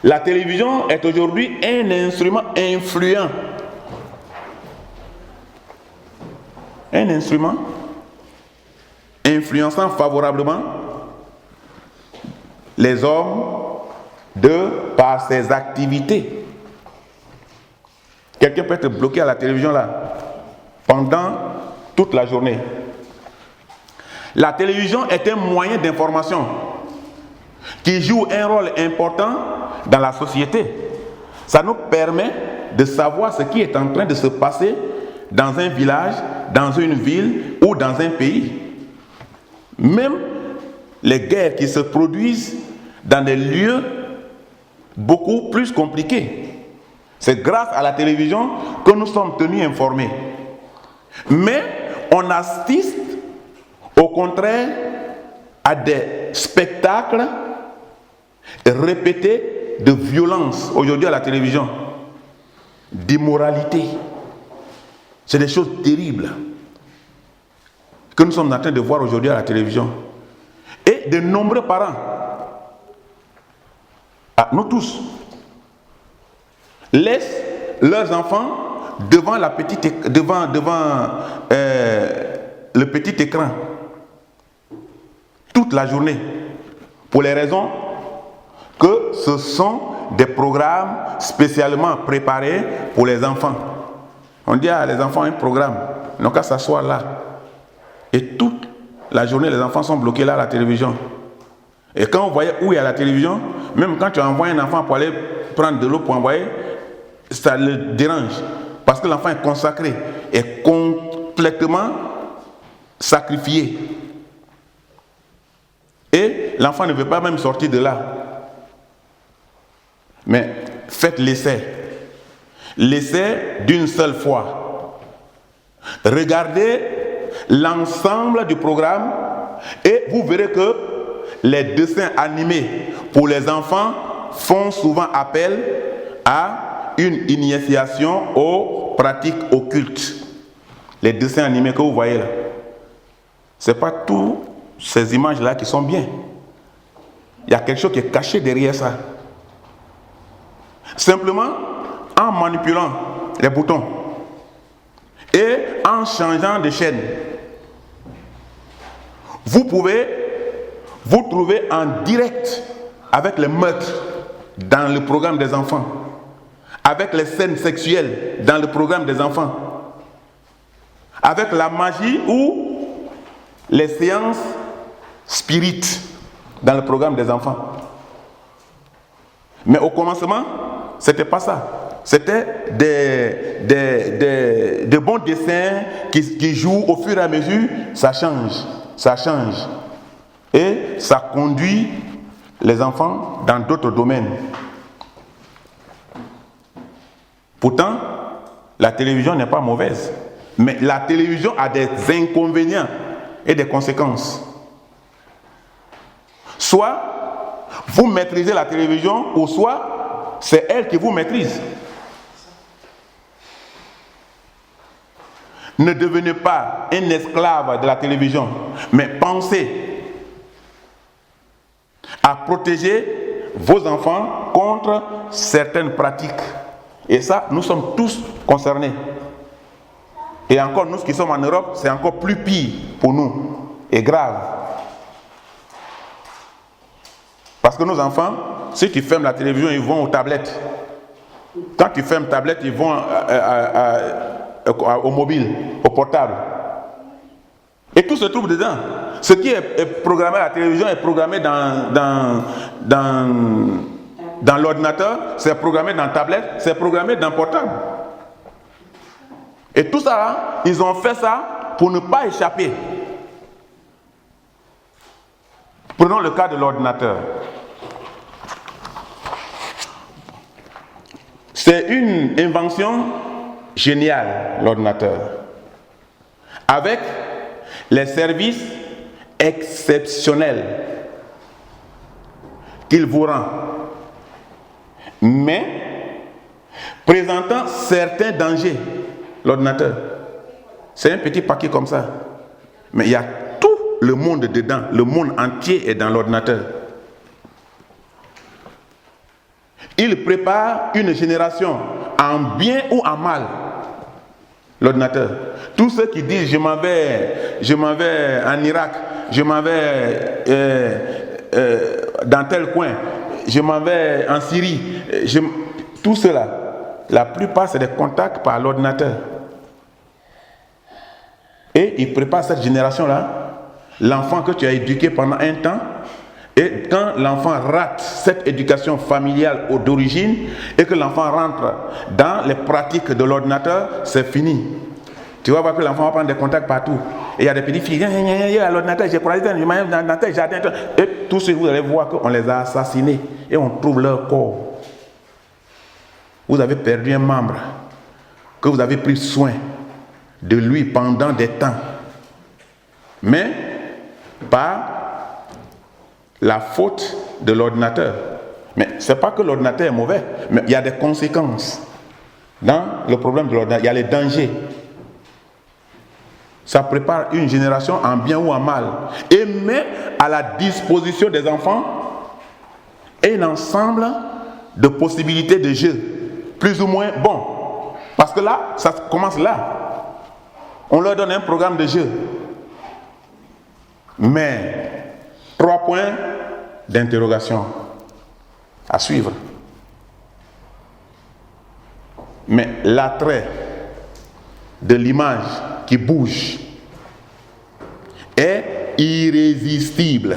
la télévision est aujourd'hui un instrument influent. Un instrument influençant favorablement les hommes par ses activités. Quelqu'un peut être bloqué à la télévision là pendant toute la journée. La télévision est un moyen d'information qui joue un rôle important dans la société. Ça nous permet de savoir ce qui est en train de se passer dans un village, dans une ville ou dans un pays. Même les guerres qui se produisent dans des lieux beaucoup plus compliqués. C'est grâce à la télévision que nous sommes tenus informés. Mais on assiste au contraire à des spectacles répétés de violence aujourd'hui à la télévision, d'immoralité. C'est des choses terribles que nous sommes en train de voir aujourd'hui à la télévision. Et de nombreux parents, nous tous, laissent leurs enfants devant le petit écran toute la journée, pour les raisons que ce sont des programmes spécialement préparés pour les enfants. On dit à les enfants un programme, ils n'ont qu'à s'asseoir là. Et toute la journée, les enfants sont bloqués là à la télévision. Et quand on voyait où il y a la télévision, même quand tu envoies un enfant pour aller prendre de l'eau pour envoyer, ça le dérange. Parce que l'enfant est consacré, est complètement sacrifié. Et l'enfant ne veut pas même sortir de là. Mais faites l'essai. L'essai d'une seule fois. Regardez l'ensemble du programme et vous verrez que les dessins animés pour les enfants font souvent appel à une initiation aux pratiques occultes. Les dessins animés que vous voyez là. Ce n'est pas toutes ces images-là qui sont bien. Il y a quelque chose qui est caché derrière ça. Simplement, en manipulant les boutons et en changeant de chaîne, vous pouvez vous trouver en direct avec les meurtres dans le programme des enfants, avec les scènes sexuelles dans le programme des enfants, avec la magie ou les séances spirites dans le programme des enfants. Mais au commencement, c'était pas ça. C'était des bons dessins qui jouent au fur et à mesure. Ça change. Et ça conduit les enfants dans d'autres domaines. Pourtant, la télévision n'est pas mauvaise. Mais la télévision a des inconvénients et des conséquences. Soit vous maîtrisez la télévision, ou soit c'est elle qui vous maîtrise. Ne devenez pas un esclave de la télévision, mais pensez à protéger vos enfants contre certaines pratiques. Et ça, nous sommes tous concernés. Et encore, nous qui sommes en Europe, c'est encore plus pire pour nous et grave. Parce que nos enfants, si tu fermes la télévision, ils vont aux tablettes. Quand tu fermes tablette, ils vont au mobile, au portable. Et tout se trouve dedans. Ce qui est programmé à la télévision est programmé dans l'ordinateur, c'est programmé dans la tablette, c'est programmé dans le portable. Et tout ça, là, ils ont fait ça pour ne pas échapper. Prenons le cas de l'ordinateur. C'est une invention géniale, l'ordinateur, avec les services exceptionnels qu'il vous rend, mais présentant certains dangers. L'ordinateur, c'est un petit paquet comme ça, mais il y a tout le monde dedans, le monde entier est dans l'ordinateur. Il prépare une génération en bien ou en mal. L'ordinateur. Tous ceux qui disent je m'en vais en Irak, je m'en vais dans tel coin, je m'en vais en Syrie, tout cela, la plupart c'est des contacts par l'ordinateur. Et il prépare cette génération-là, l'enfant que tu as éduqué pendant un temps. Et quand l'enfant rate cette éducation familiale d'origine et que l'enfant rentre dans les pratiques de l'ordinateur, c'est fini. Tu vas voir que l'enfant va prendre des contacts partout. Et il y a des petites filles, à l'ordinateur, j'ai croisé dans tel jardin. Et tous ceux, vous allez voir qu'on les a assassinés et on trouve leur corps. Vous avez perdu un membre que vous avez pris soin de lui pendant des temps. Mais par la faute de l'ordinateur. Mais ce n'est pas que l'ordinateur est mauvais, mais il y a des conséquences. Dans le problème de l'ordinateur, il y a les dangers. Ça prépare une génération en bien ou en mal. Et met à la disposition des enfants un ensemble de possibilités de jeu, plus ou moins bons. Parce que là, ça commence là. On leur donne un programme de jeu. Mais 3 points d'interrogation à suivre. Mais l'attrait de l'image qui bouge est irrésistible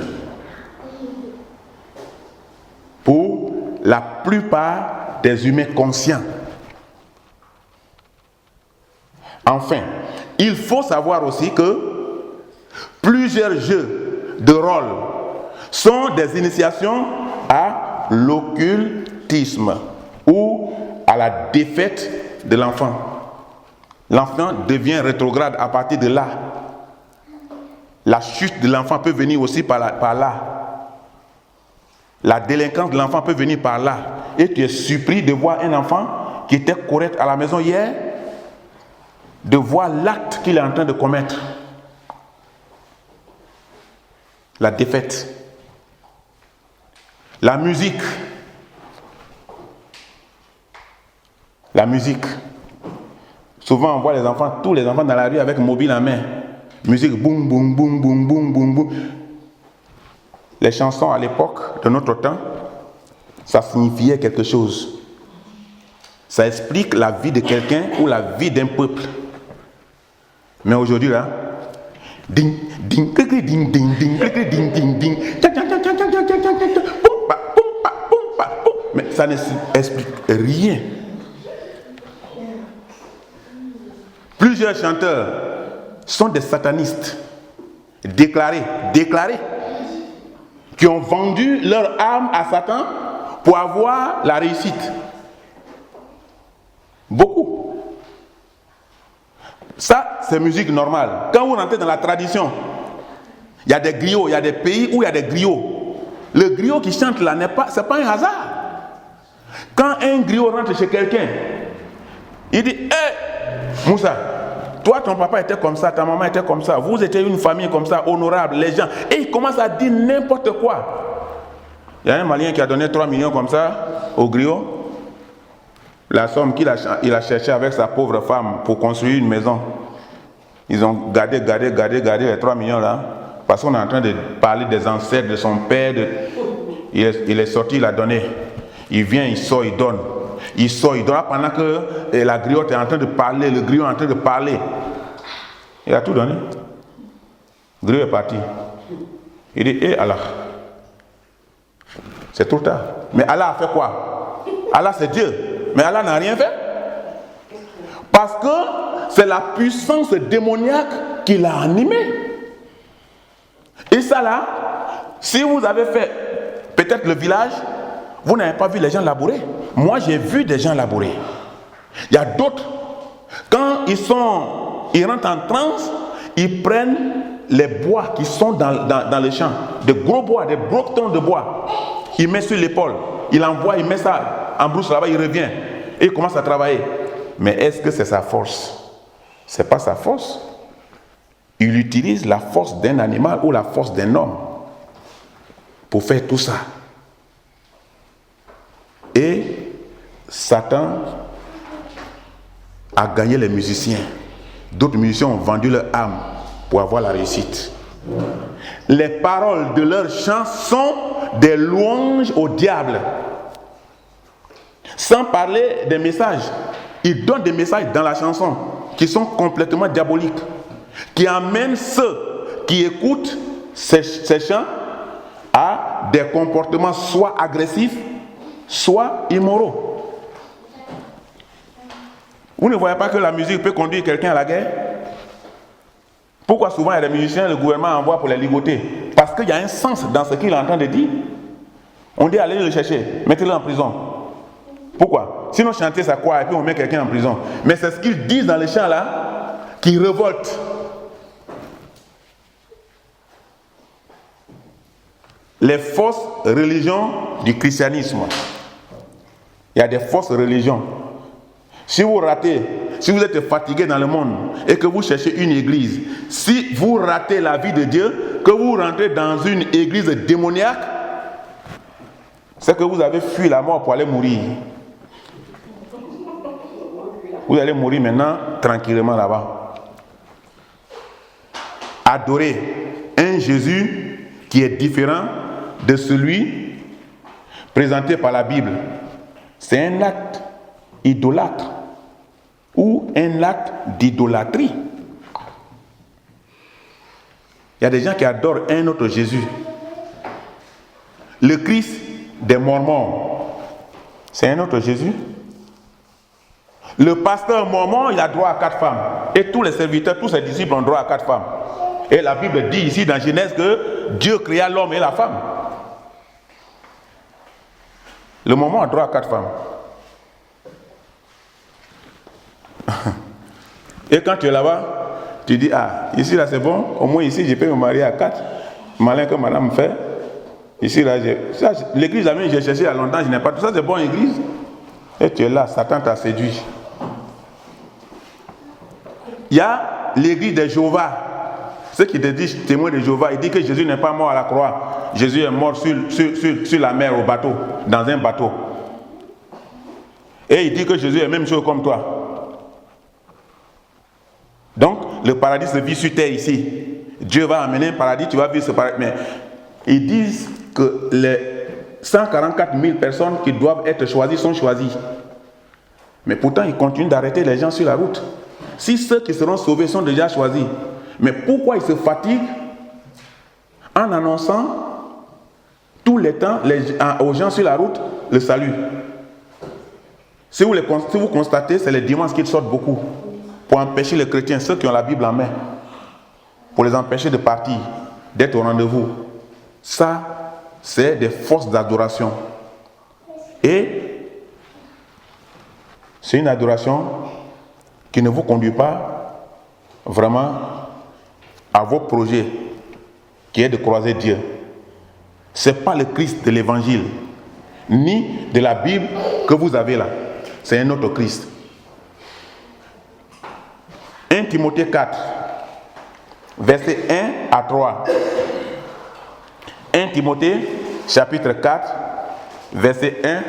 pour la plupart des humains conscients. Enfin, il faut savoir aussi que plusieurs jeux de rôle sont des initiations à l'occultisme ou à la défaite de l'enfant. L'enfant devient rétrograde à partir de là. La chute de l'enfant peut venir aussi par là. La délinquance de l'enfant peut venir par là. Et tu es surpris de voir un enfant qui était correct à la maison hier, de voir l'acte qu'il est en train de commettre. La défaite. La musique. La musique. Souvent on voit les enfants, tous les enfants dans la rue avec mobile en main. Musique boum boum boum boum boum boum boum. Les chansons à l'époque de notre temps, ça signifiait quelque chose. Ça explique la vie de quelqu'un ou la vie d'un peuple. Mais aujourd'hui là, ding ding ding ding ding ding ding ding ding, mais ça ne explique rien. Plusieurs chanteurs sont des satanistes déclarés, qui ont vendu leur âme à Satan pour avoir la réussite. Beaucoup. Ça, c'est musique normale. Quand vous rentrez dans la tradition, Il y a des griots, il y a des pays où il y a des griots. Le griot qui chante là, c'est pas un hasard. Quand un griot rentre chez quelqu'un, il dit, hé, Moussa, toi ton papa était comme ça, ta maman était comme ça, vous étiez une famille comme ça, honorable, les gens. Et il commence à dire n'importe quoi. Il y a un Malien qui a donné 3 millions comme ça au griot. La somme qu'il a cherché avec sa pauvre femme pour construire une maison. Ils ont gardé les 3 millions là. Parce qu'on est en train de parler des ancêtres, de son père. Il est sorti, il a donné. Il vient, il sort, il donne. Il sort, il donne. Pendant que la griotte est en train de parler, le griot est en train de parler. Il a tout donné. Le griot est parti. Il dit, hé Allah. C'est trop tard. Mais Allah a fait quoi? Allah c'est Dieu. Mais Allah n'a rien fait. Parce que c'est la puissance démoniaque qui l'a animé. Et ça là, si vous avez fait peut-être le village, vous n'avez pas vu les gens labourer. Moi j'ai vu des gens labourer. Il y a d'autres, quand ils rentrent en transe, ils prennent les bois qui sont dans les champs, des gros bois, des gros troncs de bois. Il met sur l'épaule, il envoie, il met ça en brousse là-bas, il revient et il commence à travailler. Mais est-ce que c'est sa force? C'est pas sa force. Il utilise la force d'un animal ou la force d'un homme pour faire tout ça. Et Satan a gagné les musiciens. D'autres musiciens ont vendu leur âme pour avoir la réussite. Les paroles de leurs chants sont des louanges au diable. Sans parler des messages. Ils donnent des messages dans la chanson qui sont complètement diaboliques, qui amènent ceux qui écoutent ces chants à des comportements soit agressifs, soit immoraux. Vous ne voyez pas que la musique peut conduire quelqu'un à la guerre? Pourquoi souvent il y a des musiciens, le gouvernement envoie pour les ligoter? Parce qu'il y a un sens dans ce qu'il est en train de dire. On dit allez le chercher, mettez-le en prison. Pourquoi? Sinon chanter ça quoi et puis on met quelqu'un en prison. Mais c'est ce qu'ils disent dans les chants là qui révolte. Les fausses religions du christianisme. Il y a des fausses religions. Si vous ratez, si vous êtes fatigué dans le monde et que vous cherchez une église, si vous ratez la vie de Dieu, que vous rentrez dans une église démoniaque, c'est que vous avez fui la mort pour aller mourir. Vous allez mourir maintenant tranquillement là-bas. Adorer un Jésus qui est différent de celui présenté par la Bible, c'est un acte idolâtre ou un acte d'idolâtrie. Il y a des gens qui adorent un autre Jésus. Le Christ des Mormons, c'est un autre Jésus. Le pasteur mormon, il a droit à 4 femmes. Et tous les serviteurs, tous ses disciples ont droit à 4 femmes. Et la Bible dit ici dans Genèse que Dieu créa l'homme et la femme. Le mormon a droit à 4 femmes. Et quand tu es là-bas, tu dis, ah, ici là c'est bon, au moins ici je peux me marier à 4. Malin que madame fait. Ici là, l'église la même, j'ai cherché il y a longtemps, je n'ai pas tout ça, c'est bon église. Et tu es là, Satan t'a séduit. Il y a l'église de Jéhovah. Ceux qui te disent témoins de Jéhovah, ils disent que Jésus n'est pas mort à la croix. Jésus est mort sur la mer au bateau, dans un bateau. Et il dit que Jésus est même chose comme toi. Donc, le paradis se vit sur terre ici. Dieu va amener un paradis, tu vas vivre ce paradis. Mais ils disent que les 144 000 personnes qui doivent être choisies sont choisies. Mais pourtant, ils continuent d'arrêter les gens sur la route. Si ceux qui seront sauvés sont déjà choisis, mais pourquoi ils se fatiguent en annonçant tous les temps aux gens sur la route le salut? Si vous constatez, c'est les dimanches qu'ils sortent beaucoup pour empêcher les chrétiens, ceux qui ont la Bible en main, pour les empêcher de partir, d'être au rendez-vous. Ça, c'est des forces d'adoration. Et c'est une adoration qui ne vous conduit pas vraiment à vos projets qui est de croiser Dieu. Ce n'est pas le Christ de l'évangile, ni de la Bible que vous avez là. C'est un autre Christ. 1 Timothée 4, versets 1 à 3. 1 Timothée, chapitre 4, versets 1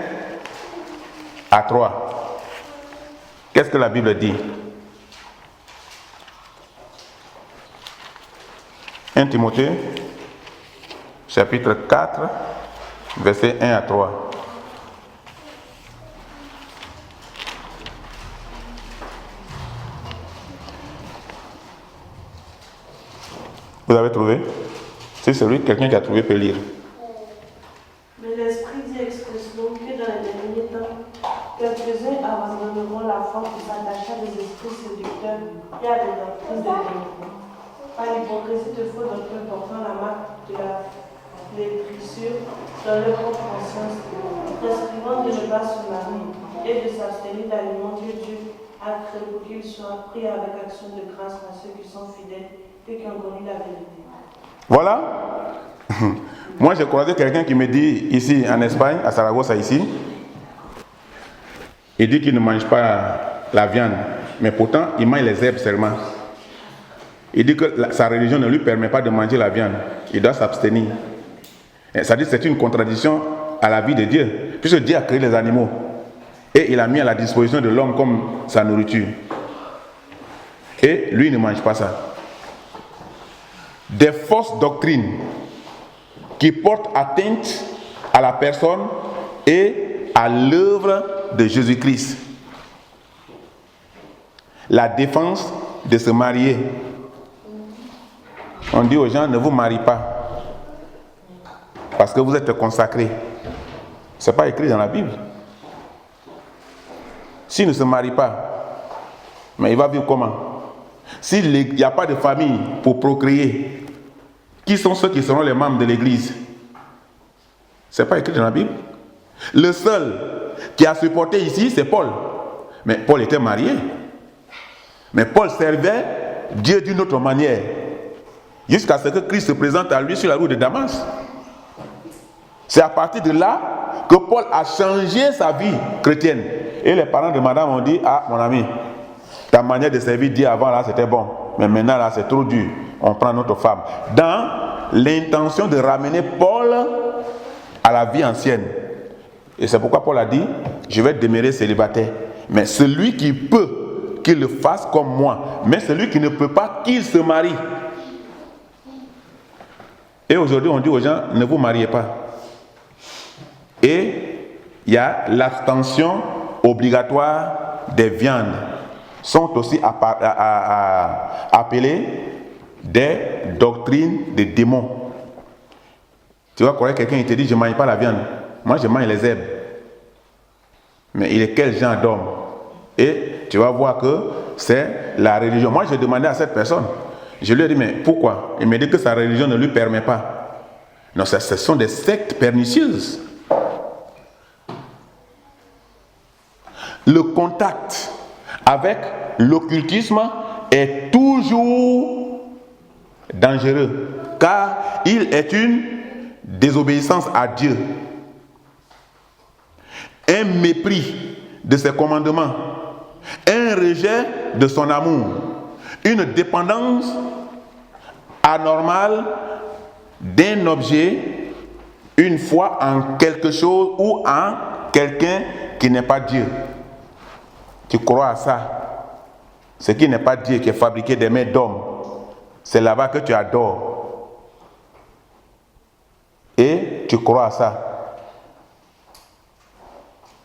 à 3. Qu'est-ce que la Bible dit? 1 Timothée, chapitre 4, versets 1 à 3. Vous avez trouvé? C'est celui, quelqu'un qui a trouvé peut lire. Mais l'Esprit dit expressément que dans les derniers temps, quelques-uns abandonneront la foi pour s'attacher à des esprits séducteurs et à des doctrines de développement. Par l'hypocrisie de faux docteurs portant la marque de la flétrissure dans leur propre conscience, prescrivant de ne pas se marier et de s'abstenir d'aliments que Dieu a créés pour qu'ils soient pris avec action de grâce à ceux qui sont fidèles et qui ont connu la vérité. Voilà. Moi, j'ai croisé quelqu'un qui me dit, ici en Espagne, à Saragossa, ici, il dit qu'il ne mange pas la viande, mais pourtant, il mange les herbes seulement. Il dit que sa religion ne lui permet pas de manger la viande. Il doit s'abstenir. Ça dit que c'est une contradiction à la vie de Dieu, puisque Dieu a créé les animaux et il a mis à la disposition de l'homme comme sa nourriture. Et lui, il ne mange pas ça. Des fausses doctrines qui portent atteinte à la personne et à l'œuvre de Jésus-Christ. La défense de se marier. On dit aux gens, ne vous mariez pas parce que vous êtes consacrés. Ce n'est pas écrit dans la Bible. S'il ne se marie pas, mais il va vivre comment? S'il n'y a pas de famille pour procréer, qui sont ceux qui seront les membres de l'église? Ce n'est pas écrit dans la Bible. Le seul qui a supporté ici, c'est Paul. Mais Paul était marié. Mais Paul servait Dieu d'une autre manière. Jusqu'à ce que Christ se présente à lui sur la route de Damas. C'est à partir de là que Paul a changé sa vie chrétienne. Et les parents de madame ont dit, ah mon ami, ta manière de servir Dieu avant là c'était bon. Mais maintenant là c'est trop dur. On prend notre femme. Dans l'intention de ramener Paul à la vie ancienne. Et c'est pourquoi Paul a dit, je vais demeurer célibataire. Mais celui qui peut, qu'il le fasse comme moi. Mais celui qui ne peut pas, qu'il se marie. Et aujourd'hui, on dit aux gens, ne vous mariez pas. Et il y a l'abstention obligatoire des viandes. Sont aussi appelées des doctrines de démons. Tu vas croire quelqu'un, il te dit, je ne mange pas la viande. Moi, je mange les herbes. Mais il est quel genre d'homme? Et tu vas voir que c'est la religion. Moi, je demandais à cette personne, je lui ai dit, mais pourquoi? Il m'a dit que sa religion ne lui permet pas. Non, ce sont des sectes pernicieuses. Le contact avec l'occultisme est toujours dangereux, car il est une désobéissance à Dieu, un mépris de ses commandements, un rejet de son amour, une dépendance anormale d'un objet, une foi en quelque chose ou en quelqu'un qui n'est pas Dieu. Tu crois à ça? Ce qui n'est pas Dieu, qui est fabriqué des mains d'hommes, c'est là-bas que tu adores. Et tu crois à ça.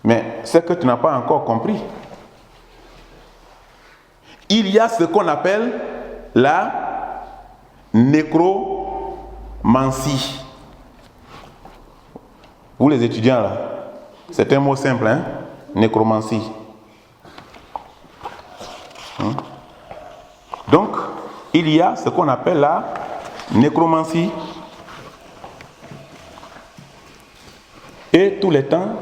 Mais c'est que tu n'as pas encore compris. Il y a ce qu'on appelle la nécromancie. Vous les étudiants là, c'est un mot simple, hein? Nécromancie. Donc, il y a ce qu'on appelle la nécromancie. Et tous les temps,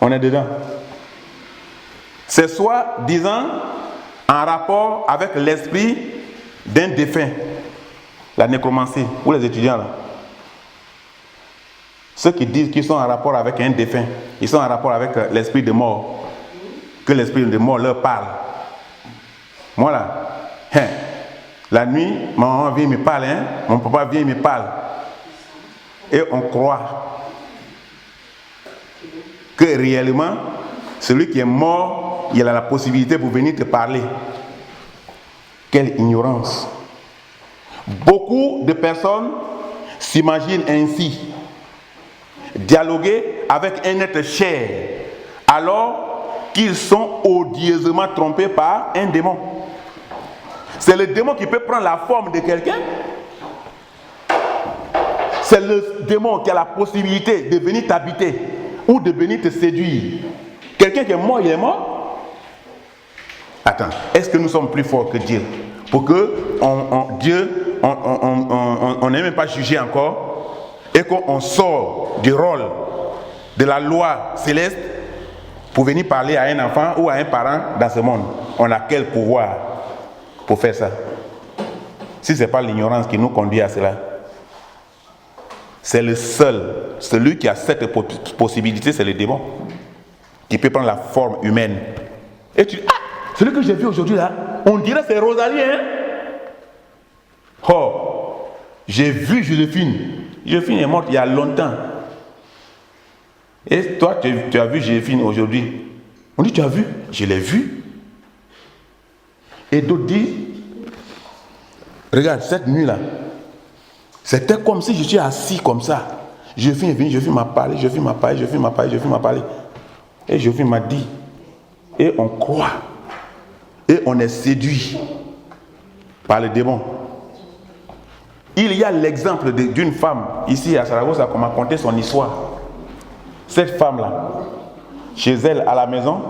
on est dedans. C'est soit disant en rapport avec l'esprit d'un défunt. La nécromancie, ou les étudiants là. Ceux qui disent qu'ils sont en rapport avec un défunt, ils sont en rapport avec l'esprit de mort. Que l'esprit de mort leur parle. Moi là, la nuit, ma maman vient me parler, mon papa vient me parle. Et on croit que réellement, celui qui est mort, il a la possibilité pour venir te parler. Quelle ignorance. Beaucoup de personnes s'imaginent ainsi. Dialoguer avec un être cher, alors qu'ils sont odieusement trompés par un démon. C'est le démon qui peut prendre la forme de quelqu'un. C'est le démon qui a la possibilité de venir t'habiter ou de venir te séduire. Quelqu'un qui est mort, il est mort. Attends, est-ce que nous sommes plus forts que Dieu? Pour que Dieu, on n'ait même pas jugé encore et qu'on sort du rôle de la loi céleste pour venir parler à un enfant ou à un parent dans ce monde. On a quel pouvoir pour faire ça? Si ce n'est pas l'ignorance qui nous conduit à cela. C'est le seul, celui qui a cette possibilité, c'est le démon, qui peut prendre la forme humaine. Et tu dis, celui que j'ai vu aujourd'hui là, on dirait que c'est Rosalie, hein? Oh, j'ai vu Joséphine. Joséphine est morte il y a longtemps. Et toi, tu as vu Joséphine aujourd'hui. On dit, tu as vu? Je l'ai vu. Et d'autres disent, regarde, cette nuit-là, c'était comme si je suis assis comme ça. Joséphine est venue, Joséphine m'a parlé, Joséphine m'a parlé, Joséphine m'a parlé, Joséphine m'a parlé. Et Joséphine m'a dit, et on croit, et on est séduit par le démon. Il y a l'exemple d'une femme, ici à Saragossa, qu'on m'a conté son histoire. Cette femme-là, chez elle, à la maison,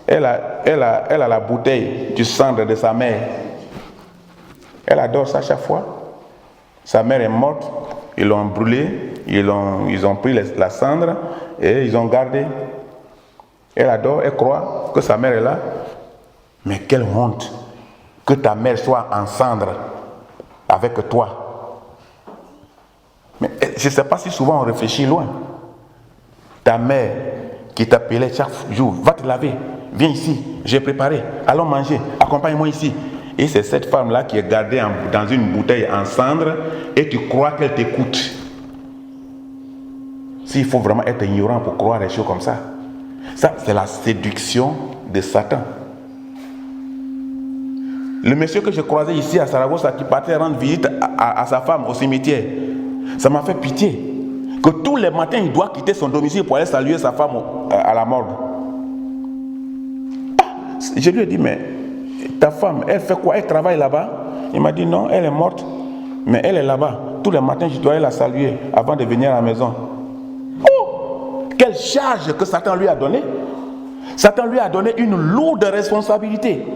elle a la bouteille du cendre de sa mère. Elle adore ça chaque fois. Sa mère est morte, ils l'ont brûlée, ils ont pris la cendre et ils ont gardé. Elle adore, elle croit que sa mère est là. Mais quelle honte que ta mère soit en cendre avec toi. Mais je ne sais pas si souvent on réfléchit loin. Ta mère qui t'appelait chaque jour, va te laver, viens ici, j'ai préparé, allons manger, accompagne-moi ici. Et c'est cette femme-là qui est gardée dans une bouteille en cendre et tu crois qu'elle t'écoute. S'il faut vraiment être ignorant pour croire des choses comme ça. Ça, c'est la séduction de Satan. Le monsieur que je croisais ici à Saragossa qui partait rendre visite à sa femme au cimetière, ça m'a fait pitié. Que tous les matins, il doit quitter son domicile pour aller saluer sa femme à la morgue. Je lui ai dit, mais ta femme, elle fait quoi? Elle travaille là-bas? Il m'a dit, non, elle est morte, mais elle est là-bas. Tous les matins, je dois aller la saluer avant de venir à la maison. Oh! Quelle charge que Satan lui a donnée! Satan lui a donné une lourde responsabilité.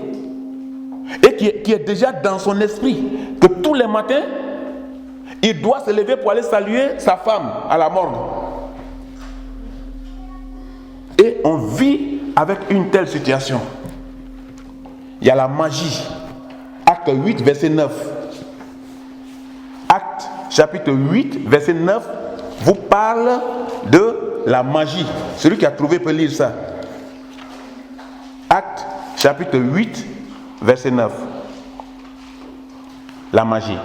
Et qui est déjà dans son esprit. Que tous les matins, il doit se lever pour aller saluer sa femme à la morgue. Et on vit avec une telle situation. Il y a la magie. Acte 8, verset 9. Acte chapitre 8, verset 9 vous parle de la magie. Celui qui a trouvé peut lire ça. Acte chapitre 8, verset 9. La magie.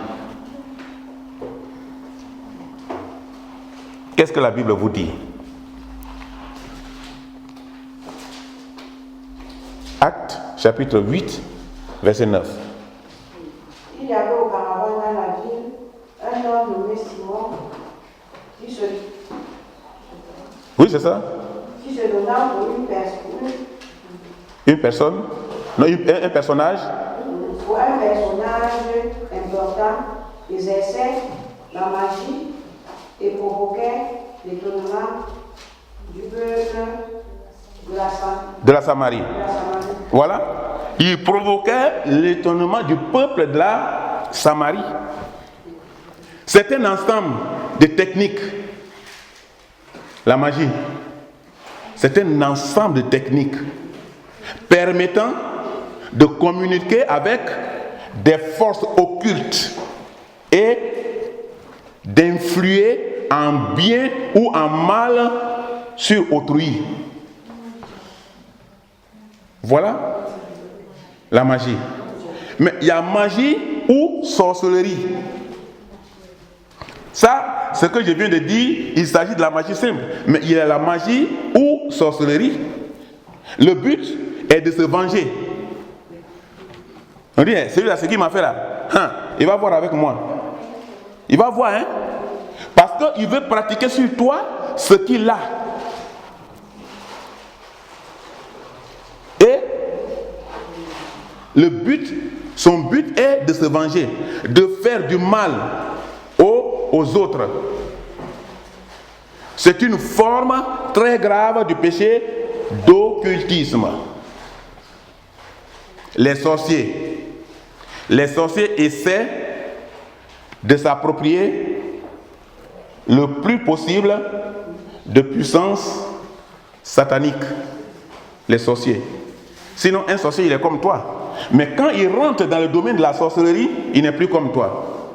Qu'est-ce que la Bible vous dit? Acte chapitre 8, verset 9. Il y avait auparavant dans la ville un homme nommé Simon qui se Oui, c'est ça. Qui se donna pour une personne. Non, un personnage. Pour un personnage important, exerçait la magie et provoquait l'étonnement du peuple de la Samarie. Voilà. Il provoquait l'étonnement du peuple de la Samarie. C'est un ensemble de techniques. La magie, c'est un ensemble de techniques permettant de communiquer avec des forces occultes et d'influer en bien ou en mal sur autrui. Voilà la magie. Mais il y a magie ou sorcellerie. Ça, ce que je viens de dire, il s'agit de la magie simple. Mais il y a la magie ou sorcellerie. Le but est de se venger. On dit, celui-là, ce qu'il m'a fait là, il va voir avec moi. Il va voir, hein. Parce qu'il veut pratiquer sur toi ce qu'il a. Et le but, son but est de se venger, de faire du mal aux autres. C'est une forme très grave du péché d'occultisme. Les sorciers essaient de s'approprier le plus possible de puissance satanique. Les sorciers. Sinon, un sorcier, il est comme toi. Mais quand il rentre dans le domaine de la sorcellerie, il n'est plus comme toi.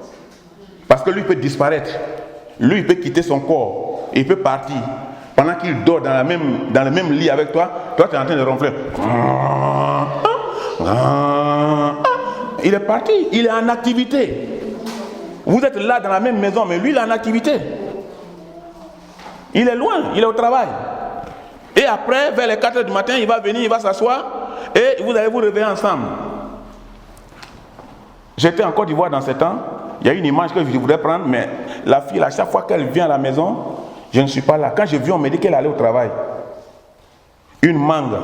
Parce que lui peut disparaître. Lui, il peut quitter son corps. Il peut partir. Pendant qu'il dort dans le même lit avec toi, toi, tu es en train de ronfler. Il est parti. Il est en activité. Vous êtes là dans la même maison, mais lui, il est en activité. Il est loin. Il est au travail. Et après, vers les 4 h du matin, il va venir, il va s'asseoir et vous allez vous réveiller ensemble. J'étais en Côte d'Ivoire dans ce temps. Il y a une image que je voudrais prendre, mais la fille, à chaque fois qu'elle vient à la maison, je ne suis pas là. Quand je viens, on me dit qu'elle allait au travail. Une mangue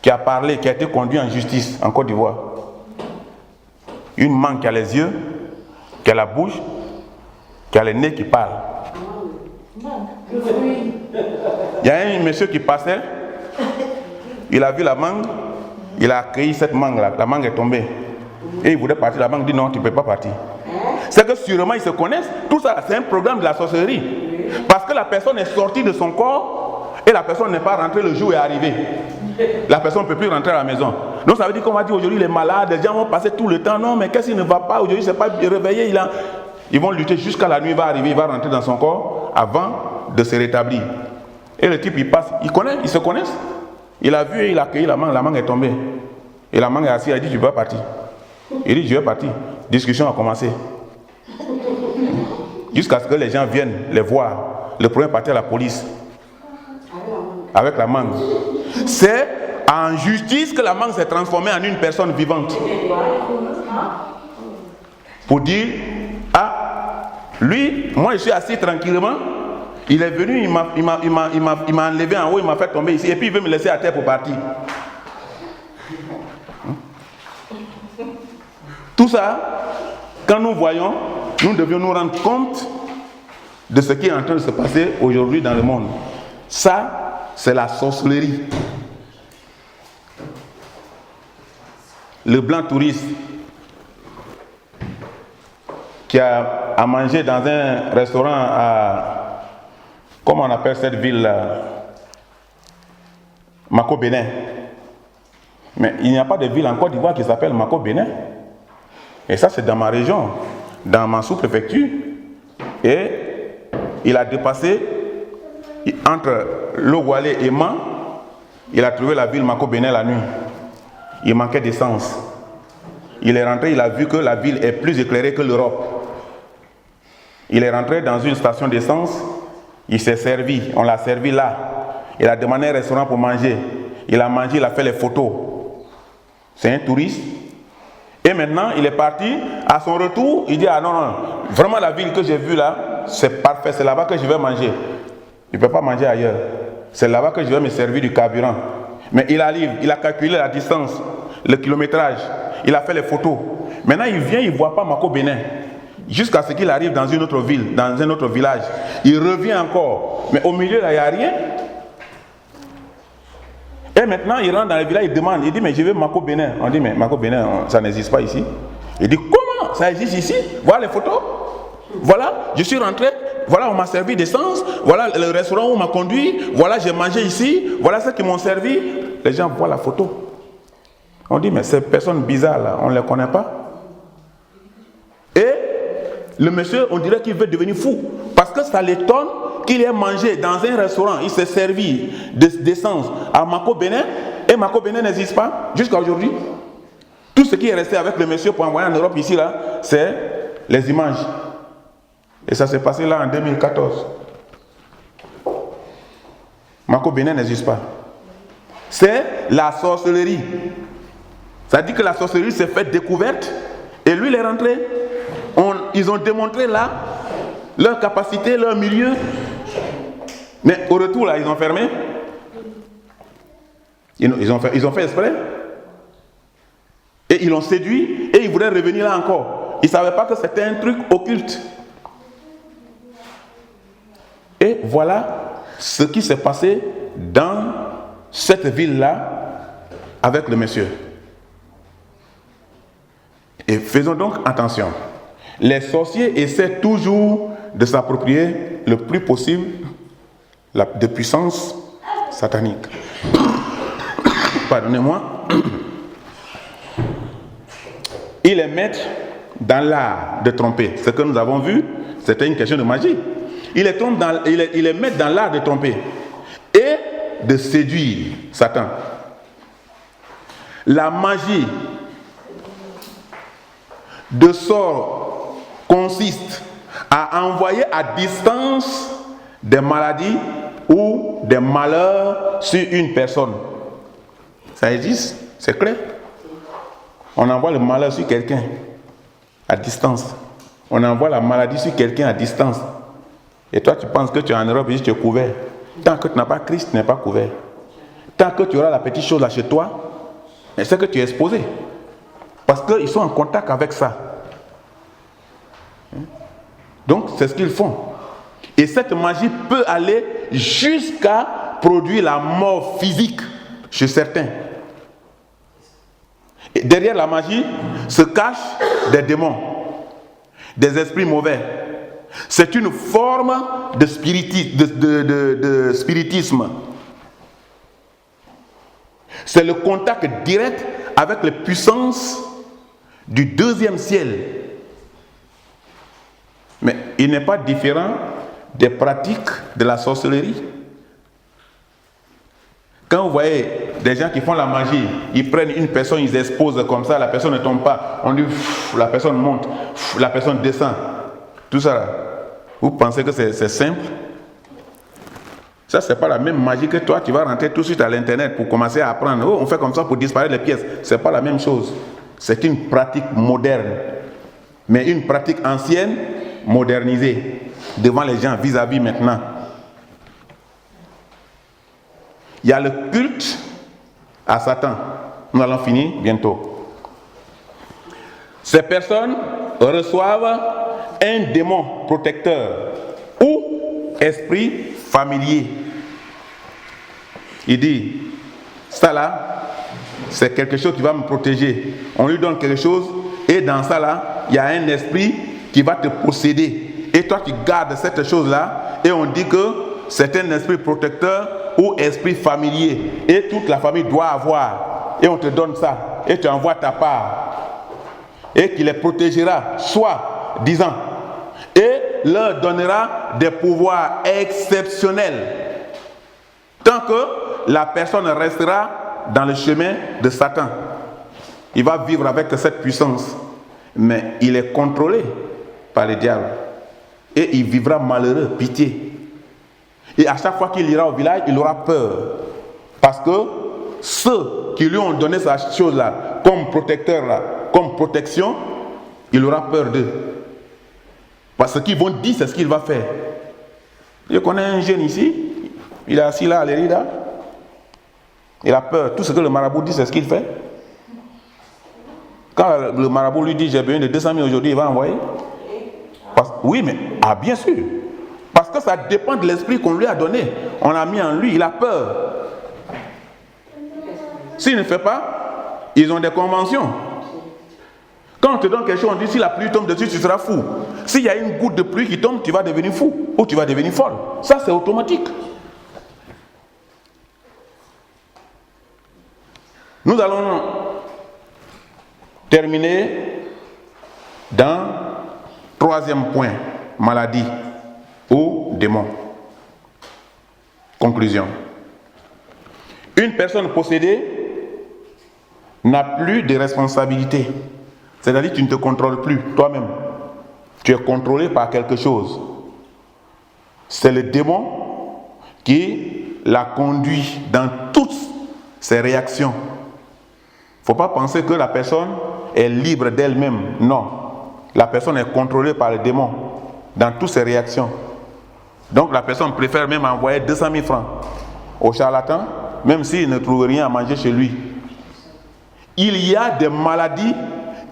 qui a parlé, qui a été conduite en justice en Côte d'Ivoire. Une mangue qui a les yeux, qui a la bouche, qui a le nez qui parle. Il y a un monsieur qui passait, il a vu la mangue, il a accueilli cette mangue-là, la mangue est tombée. Et il voulait partir, la mangue dit non, tu ne peux pas partir. C'est que sûrement ils se connaissent, tout ça c'est un programme de la sorcellerie. Parce que la personne est sortie de son corps et la personne n'est pas rentrée, le jour est arrivé. La personne ne peut plus rentrer à la maison. Donc ça veut dire qu'on va dire aujourd'hui les malades, les gens vont passer tout le temps, non mais qu'est-ce qui ne va pas, aujourd'hui c'est pas réveillé, ils vont lutter jusqu'à la nuit, va arriver, il va rentrer dans son corps avant de se rétablir. Et le type il passe, ils se connaissent. Il a vu et il a accueilli la mangue est tombée. Et la mangue est assise, elle dit tu peux partir. Il dit je vais partir. Discussion a commencé. Jusqu'à ce que les gens viennent les voir. Le premier parti à la police. Avec la mangue. C'est en justice que la mangue s'est transformée en une personne vivante. Pour dire, lui, moi je suis assis tranquillement. Il est venu, il m'a enlevé en haut, il m'a fait tomber ici. Et puis il veut me laisser à terre pour partir. Tout ça, quand nous voyons, nous devions nous rendre compte de ce qui est en train de se passer aujourd'hui dans le monde. Ça, c'est la sorcellerie. Le blanc touriste qui a à manger dans un restaurant à... Comment on appelle cette ville-là? Mako Bénin. Mais il n'y a pas de ville en Côte d'Ivoire qui s'appelle Mako Bénin. Et ça, c'est dans ma région, dans ma sous-préfecture. Et il a dépassé, entre Logoualé et Man, il a trouvé la ville Mako Bénin la nuit. Il manquait d'essence. Il est rentré, il a vu que la ville est plus éclairée que l'Europe. Il est rentré dans une station d'essence, il s'est servi, on l'a servi là. Il a demandé un restaurant pour manger. Il a mangé, il a fait les photos. C'est un touriste. Et maintenant, il est parti. À son retour, il dit, ah non, vraiment la ville que j'ai vue là, c'est parfait, c'est là-bas que je vais manger. Il ne peut pas manger ailleurs. C'est là-bas que je vais me servir du carburant. Mais il arrive, il a calculé la distance, le kilométrage, il a fait les photos. Maintenant, il vient, il ne voit pas Mako Bénin. Jusqu'à ce qu'il arrive dans une autre ville, dans un autre village. Il revient encore. Mais au milieu, là, il n'y a rien. Et maintenant, il rentre dans le village, il demande, il dit, mais je veux Mako Bénin. On dit, mais Mako Bénin, ça n'existe pas ici. Il dit, comment ça existe ici? Voilà les photos. Voilà, je suis rentré, voilà, on m'a servi d'essence, voilà le restaurant où on m'a conduit, voilà, j'ai mangé ici, voilà ce qu'ils m'ont servi. Les gens voient la photo. On dit, mais ces personnes bizarres là, on ne les connaît pas. le monsieur, on dirait qu'il veut devenir fou. Parce que ça l'étonne qu'il ait mangé dans un restaurant, il s'est servi d'essence à Mako Benin, et Mako Benin n'existe pas jusqu'à aujourd'hui. Tout ce qui est resté avec le monsieur pour envoyer en Europe ici, là, c'est les images. Et ça s'est passé là en 2014. Mako Benin n'existe pas. C'est la sorcellerie. Ça dit que la sorcellerie s'est faite découverte, et lui il est rentré. Ils ont démontré là leur capacité, leur milieu. Mais au retour là, ils ont fermé. Ils ont fait exprès. Et ils l'ont séduit et ils voulaient revenir là encore. Ils ne savaient pas que c'était un truc occulte. Et voilà ce qui s'est passé dans cette ville-là avec le monsieur. Et faisons donc attention. Les sorciers essaient toujours de s'approprier le plus possible de puissance satanique. Pardonnez-moi. Ils les mettent dans l'art de tromper. Ce que nous avons vu, c'était une question de magie. Ils les mettent dans l'art de tromper et de séduire Satan. La magie de sort consiste à envoyer à distance des maladies ou des malheurs sur une personne. Ça existe, c'est clair. On envoie le malheur sur quelqu'un à distance. On envoie la maladie sur quelqu'un à distance. Et toi, tu penses que tu es en Europe et tu es couvert. Tant que tu n'as pas Christ, tu n'es pas couvert. Tant que tu auras la petite chose là chez toi, c'est que tu es exposé. Parce qu'ils sont en contact avec ça. Donc, c'est ce qu'ils font. Et cette magie peut aller jusqu'à produire la mort physique chez certains. Et derrière la magie se cachent des démons, des esprits mauvais. C'est une forme de spiritisme. C'est le contact direct avec les puissances du deuxième ciel. Mais il n'est pas différent des pratiques de la sorcellerie. Quand vous voyez des gens qui font la magie, ils prennent une personne, ils exposent comme ça, la personne ne tombe pas. On dit, la personne monte, la personne descend. Tout ça là. Vous pensez que c'est simple? Ça, c'est pas la même magie que toi, tu vas rentrer tout de suite à l'internet pour commencer à apprendre. Oh, on fait comme ça pour disparaître les pièces. C'est pas la même chose. C'est une pratique moderne. Mais une pratique ancienne, modernisée. Devant les gens, vis-à-vis maintenant. Il y a le culte à Satan. Nous allons finir bientôt. Ces personnes reçoivent un démon protecteur ou esprit familier. Il dit, ça là, c'est quelque chose qui va me protéger. On lui donne quelque chose et dans ça là, il y a un esprit qui va te posséder. Et toi tu gardes cette chose là et on dit que c'est un esprit protecteur ou esprit familier. Et toute la famille doit avoir. Et on te donne ça. Et tu envoies ta part. Et qui les protégera, soit disant. Et leur donnera des pouvoirs exceptionnels. Tant que la personne restera dans le chemin de Satan. Il va vivre avec cette puissance. Mais il est contrôlé par le diable. Et il vivra malheureux, pitié. Et à chaque fois qu'il ira au village, il aura peur. Parce que ceux qui lui ont donné cette chose-là, comme protecteur, là, comme protection, il aura peur d'eux. Parce qu'ils vont dire, c'est ce qu'il va faire. Je connais un jeune ici, il est assis là à l'Érida. Il a peur. Tout ce que le marabout dit, c'est ce qu'il fait. Quand le marabout lui dit, j'ai besoin de 200 000 aujourd'hui, il va envoyer. Oui, mais bien sûr. Parce que ça dépend de l'esprit qu'on lui a donné. On a mis en lui, il a peur. S'il ne fait pas, ils ont des conventions. Quand on te donne quelque chose, on dit si la pluie tombe dessus, tu seras fou. S'il y a une goutte de pluie qui tombe, tu vas devenir fou. Ou tu vas devenir folle. Ça, c'est automatique. Nous allons terminer dans 3 Troisième point, maladie ou démon. Conclusion. Une personne possédée n'a plus de responsabilité. C'est-à-dire que tu ne te contrôles plus toi-même. Tu es contrôlé par quelque chose. C'est le démon qui la conduit dans toutes ses réactions. Il ne faut pas penser que la personne est libre d'elle-même. Non. La personne est contrôlée par le démon dans toutes ses réactions. Donc la personne préfère même envoyer 200 000 francs au charlatan, même s'il ne trouve rien à manger chez lui. Il y a des maladies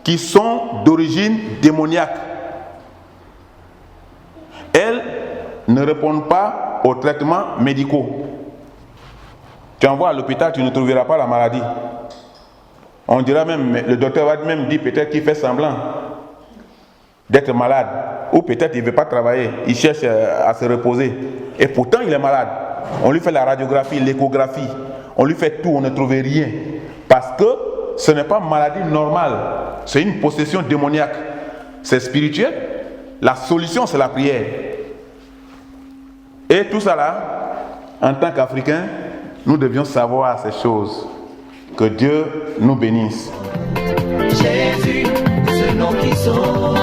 qui sont d'origine démoniaque. Elles ne répondent pas aux traitements médicaux. Tu envoies à l'hôpital, tu ne trouveras pas la maladie. On dira même, le docteur va même dire peut-être qu'il fait semblant d'être malade. Ou peut-être il ne veut pas travailler, il cherche à se reposer. Et pourtant il est malade. On lui fait la radiographie, l'échographie. On lui fait tout, on ne trouve rien. Parce que ce n'est pas une maladie normale. C'est une possession démoniaque. C'est spirituel. La solution, c'est la prière. Et tout ça là, en tant qu'Africains, nous devions savoir ces choses. Que Dieu nous bénisse. Jésus, ce nom qui sauve.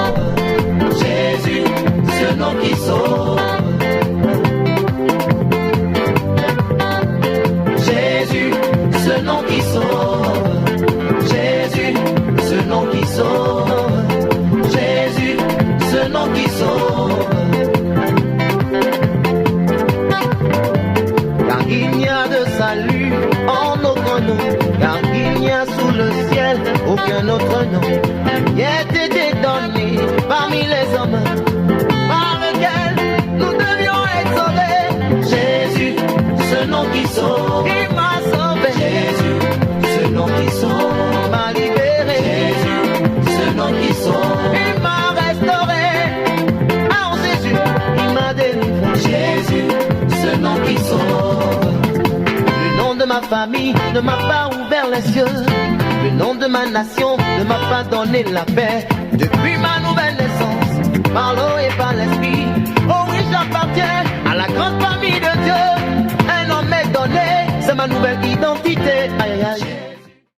Jésus, ce nom qui sauve. Jésus, ce nom qui sauve. Jésus, ce nom qui sauve. Jésus, ce nom qui sauve. Car il n'y a de salut en aucun nom, car il n'y a sous le ciel aucun autre nom qui ait été donné parmi les hommes, par lequel nous devions être sauvés. Jésus, ce nom qui sauve, il m'a sauvé. Jésus, ce nom qui sauve, il m'a libéré. Jésus, ce nom qui sauve, il m'a restauré. Ah, Jésus, il m'a délivré. Jésus, ce nom qui sauve. Le nom de ma famille ne m'a pas ouvert les yeux. Le nom de ma nation ne m'a pas donné la paix. Depuis ma